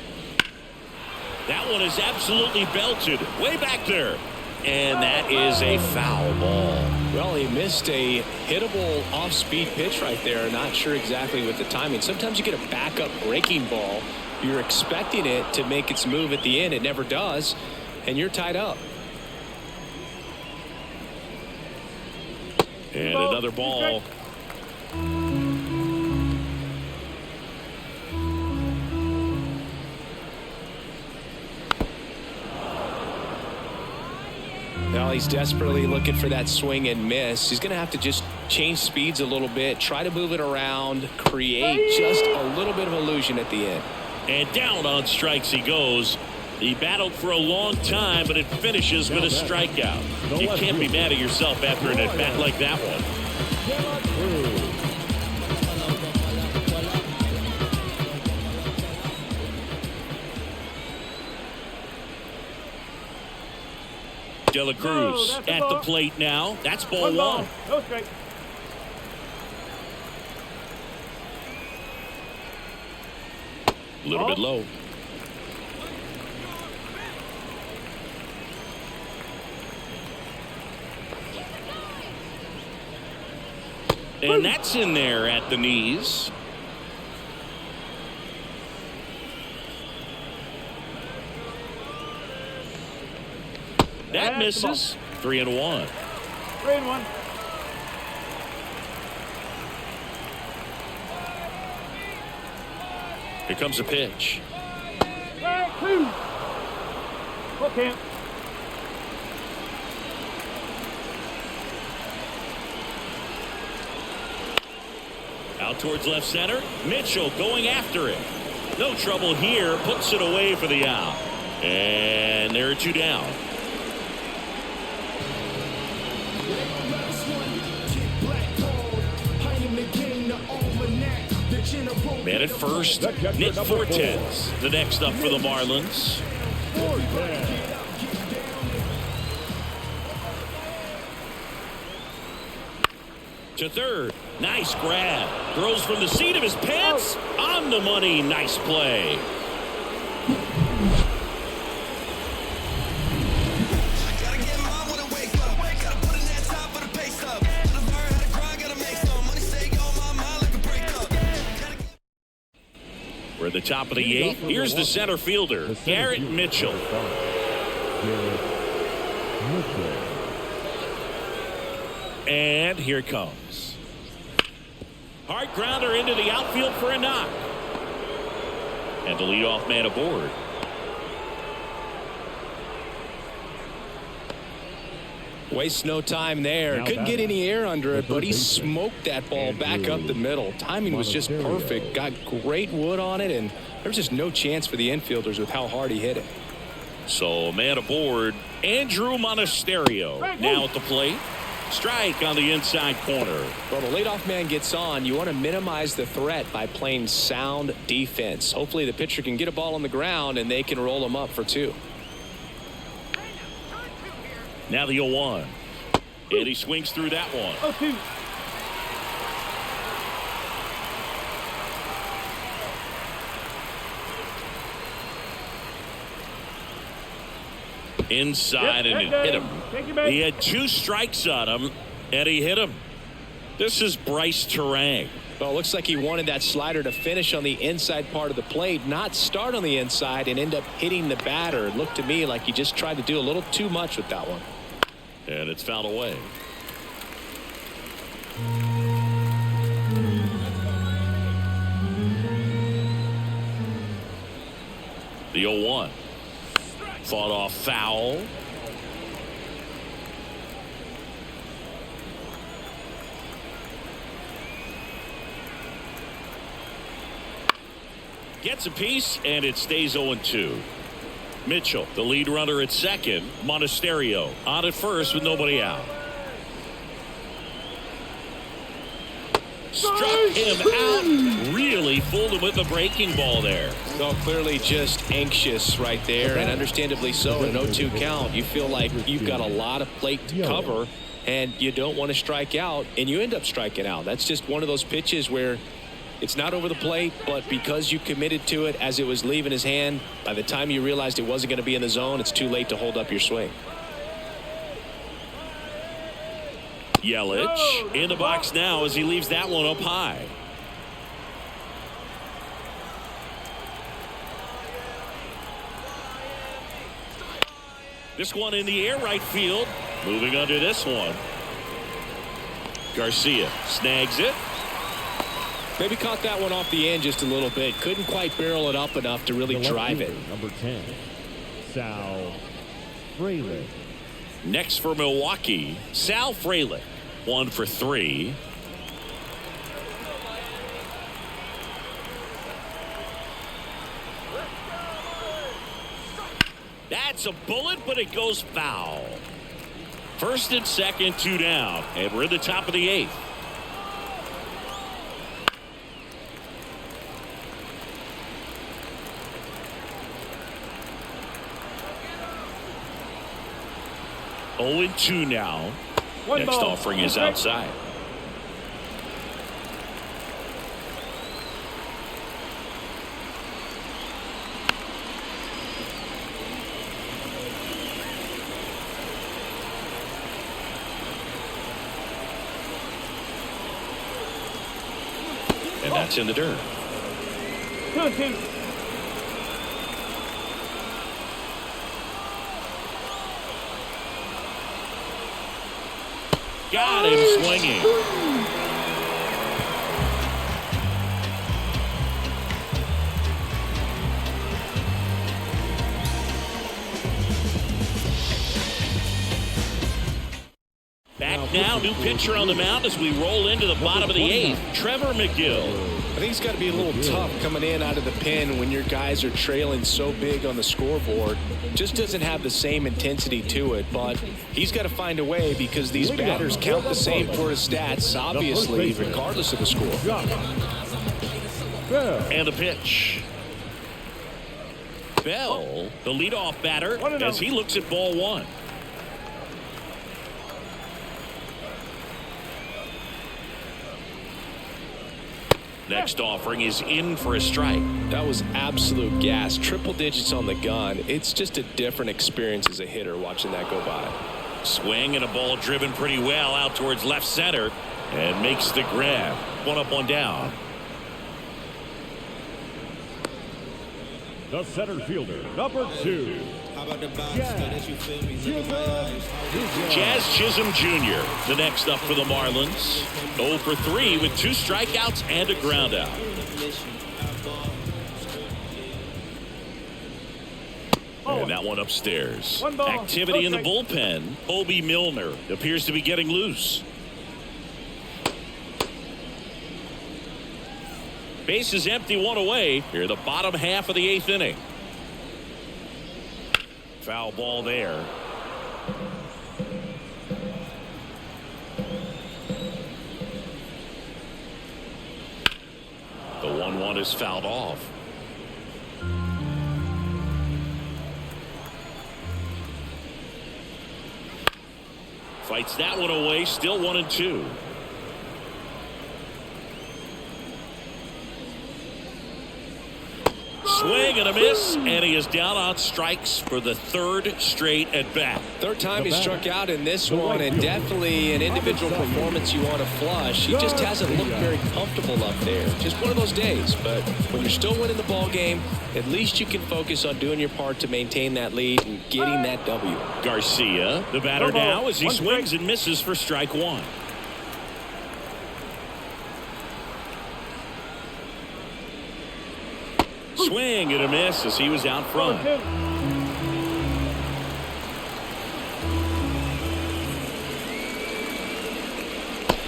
That one is absolutely belted. Way back there. And that is a foul ball. Well, he missed a hittable off-speed pitch right there. Not sure exactly with the timing. Sometimes you get a backup breaking ball. You're expecting it to make its move at the end. It never does. And you're tied up. And another ball. Now he's desperately looking for that swing and miss. He's going to have to just change speeds a little bit, try to move it around, create just a little bit of illusion at the end. And down on strikes he goes. He battled for a long time, but it finishes with a strikeout. You can't be mad at yourself after an at-bat like that one. De La Cruz at the plate now. That's ball 1. No strike. A little bit low. And that's in there at the knees. That misses. 3-1. 3-1. Here comes a pitch. Full count. Out towards left center. Mitchell going after it. No trouble here. Puts it away for the out. And there are two down. Man at first, Nick Fortes, the next up for the Marlins. To third, nice grab. Throws from the seat of his pants. On the money, nice play. We're at the top of the eighth. Here's the center fielder, Garrett Mitchell. And here it comes. Hard grounder into the outfield for a knock. And the leadoff man aboard. Wastes no time there. Couldn't get any air under it, but he smoked that ball back up the middle. Timing was just perfect. Got great wood on it, and there was just no chance for the infielders with how hard he hit it. So man aboard, Andrew Monasterio now at the plate. Strike on the inside corner. Well, the leadoff man gets on. You want to minimize the threat by playing sound defense. Hopefully the pitcher can get a ball on the ground and they can roll him up for two. Now the 0-1. And he swings through that one. 0-2. Inside and it hit him. He had two strikes on him and he hit him. This is Bryce Terang. Well, it looks like he wanted that slider to finish on the inside part of the plate, not start on the inside and end up hitting the batter. It looked to me like he just tried to do a little too much with that one. And it's fouled away. The 0-1. Fought off foul. Gets a piece, and it stays 0-2. Mitchell, the lead runner at second. Monasterio on at first with nobody out. Struck him out. Really fooled him with the breaking ball there. No, clearly just anxious right there, and understandably so. In an 0-2 count, you feel like you've got a lot of plate to cover, and you don't want to strike out, and you end up striking out. That's just one of those pitches where it's not over the plate, but because you committed to it as it was leaving his hand, by the time you realized it wasn't going to be in the zone, it's too late to hold up your swing. Yelich in the box now as he leaves that one up high. This one in the air right field. Moving under this one. Garcia snags it. Maybe caught that one off the end just a little bit. Couldn't quite barrel it up enough to really drive it. Number 10, Sal Frelick. Next for Milwaukee, Sal Frelick. 1 for 3. That's a bullet, but it goes foul. First and second, 2 down, and we're at the top of the 8th. Oh, 2 now. Next offering is outside. And that's in the dirt. 2-2. Got him swinging. Now, new pitcher on the mound as we roll into the bottom of the 8th, Trevor McGill. I think it's got to be a little tough coming in out of the pen when your guys are trailing so big on the scoreboard. Just doesn't have the same intensity to it, but he's got to find a way because these batters count the same for his stats, obviously, regardless of the score. And the pitch. Bell, the leadoff batter, as he looks at ball 1. Next offering is in for a strike. That was absolute gas. Triple digits on the gun. It's just a different experience as a hitter watching that go by. Swing and a ball driven pretty well out towards left center and makes the grab. 1 up, 1 down. The center fielder, number 2. Jazz Chisholm Jr. the next up for the Marlins. 0 for 3 with 2 strikeouts and a ground out. And that one upstairs. Activity in the bullpen. Kobe Milner appears to be getting loose. Base is empty, 1 away. Here, the bottom half of the 8th inning. Foul ball there. The 1-1 is fouled off. Fights that one away, still 1-2. Swing and a miss, and he is down on strikes for the 3rd straight at bat. 3rd time he struck out in this one, and definitely an individual performance you want to flush. He just hasn't looked very comfortable up there. Just one of those days, but when you're still winning the ball game, at least you can focus on doing your part to maintain that lead and getting that W. Garcia, the batter now, as he swings and misses for strike 1. Swing and a miss as he was out front.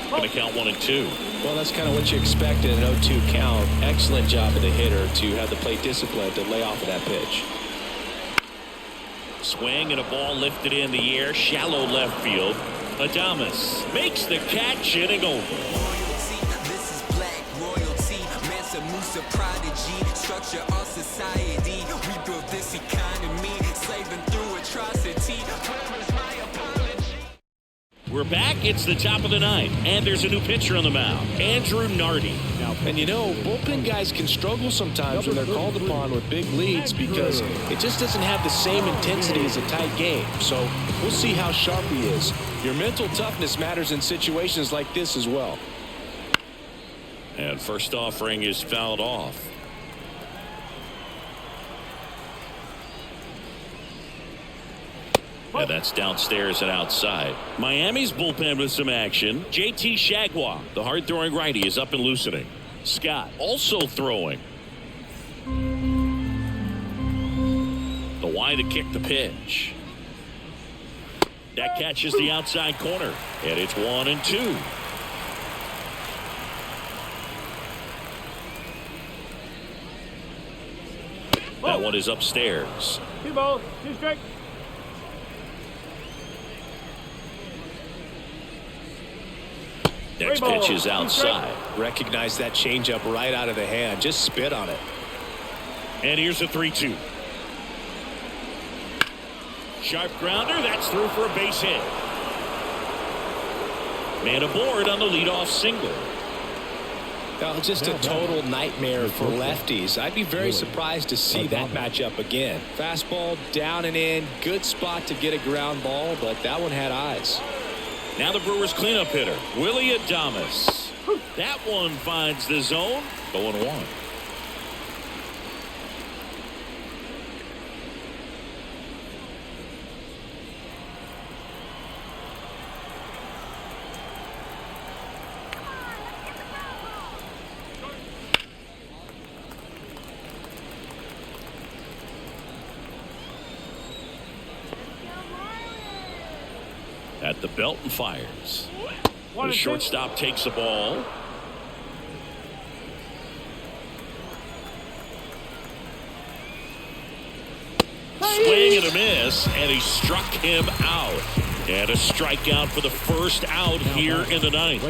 Going to count 1-2. Well, that's kind of what you expect in an 0-2 count. Excellent job of the hitter to have the plate discipline to lay off of that pitch. Swing and a ball lifted in the air, shallow left field. Adames makes the catch, inning over. Structure our society. We built this economy, slaving through atrocity. We're back. It's the top of the 9th, and there's a new pitcher on the mound, Andrew Nardi. And you know, bullpen guys can struggle sometimes when they're called upon with big leads because it just doesn't have the same intensity as a tight game. So we'll see how sharp he is. Your mental toughness matters in situations like this as well. And first offering is fouled off. And that's downstairs and outside. Miami's bullpen with some action. JT Shagwa, the hard-throwing righty, is up and loosening. Scott also throwing. The wide to kick the pitch. That catches the outside corner. And it's 1-2. That one is upstairs. 2 balls, 2 strikes. Next pitch is outside. Recognize that changeup right out of the hand. Just spit on it. And here's a 3-2. Sharp grounder. That's through for a base hit. Man aboard on the leadoff single. Now, just a total nightmare for lefties. I'd be very surprised to see that matchup again. Fastball down and in. Good spot to get a ground ball, but that one had eyes. Now the Brewers cleanup hitter, Willie Adames. That one finds the zone. 0-1. At the belt and fires. The shortstop takes the ball. Swing and a miss, and he struck him out. And a strikeout for the first out here in the ninth.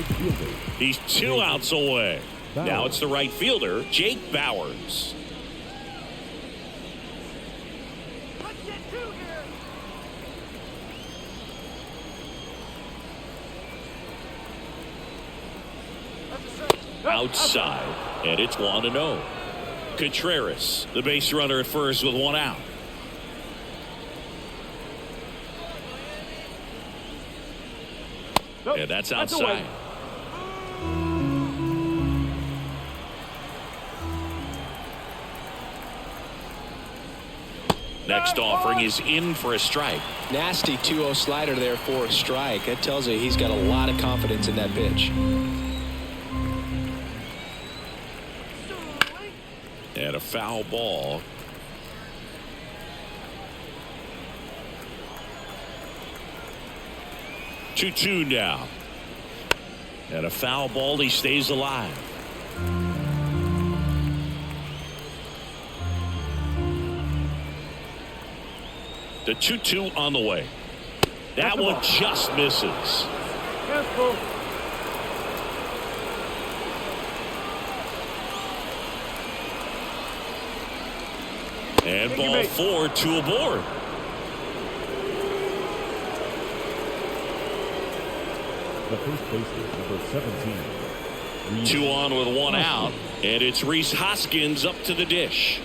He's 2 outs away. Now it's the right fielder, Jake Bowers. Outside, and it's 1-0. Contreras, the base runner at first with 1 out. And that's outside. Next offering is in for a strike. Nasty 2-0 slider there for a strike. That tells you he's got a lot of confidence in that pitch. And a foul ball. Two now. And a foul ball. He stays alive. The 2-2 on the way. That one just misses. And ball 4, 2 aboard. The first baseman, number 17. 2 on with 1 out, and it's Rhys Hoskins up to the dish.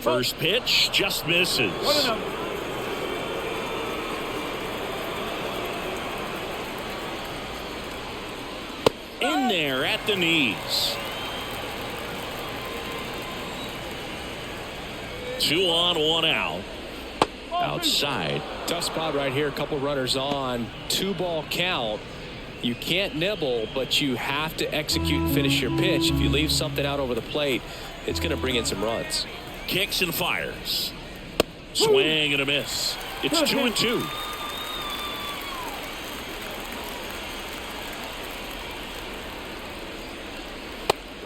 First pitch just misses. In there at the knees. 2 on, 1 out. Outside. Tough spot right here. A couple runners on. 2-ball count. You can't nibble, but you have to execute and finish your pitch. If you leave something out over the plate, it's going to bring in some runs. Kicks and fires. Swing and a miss. It's 2-2.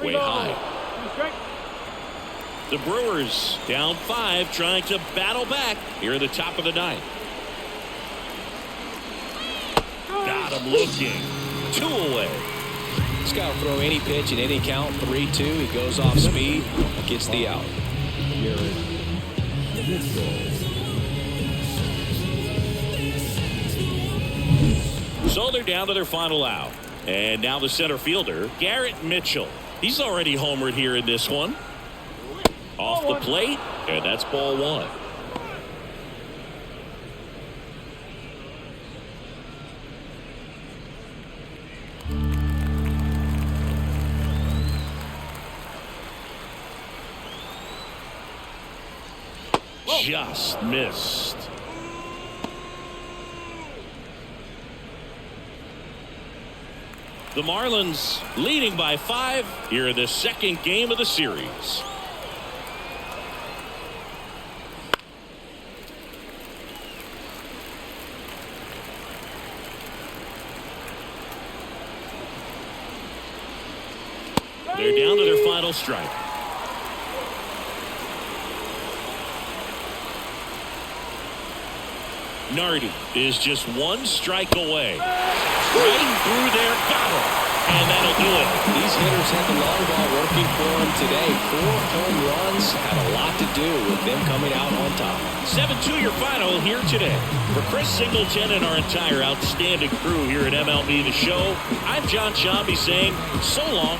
Way high. The Brewers down 5, trying to battle back here at the top of the ninth. Got him looking. 2 away. This guy will throw any pitch in any count. 3-2. He goes off speed, gets the out. So they're down to their final out. And now the center fielder, Garrett Mitchell. He's already homered here in this one. Off the plate, and that's ball 1. Just missed. The Marlins leading by 5 here in the second game of the series. They're down to their final strike. Nardi is just 1 strike away. Right through there, got him. And that'll do it. These hitters had the long ball working for them today. 4 home runs had a lot to do with them coming out on top. 7-2 your final here today. For Chris Singleton and our entire outstanding crew here at MLB The Show, I'm John Shambi saying so long.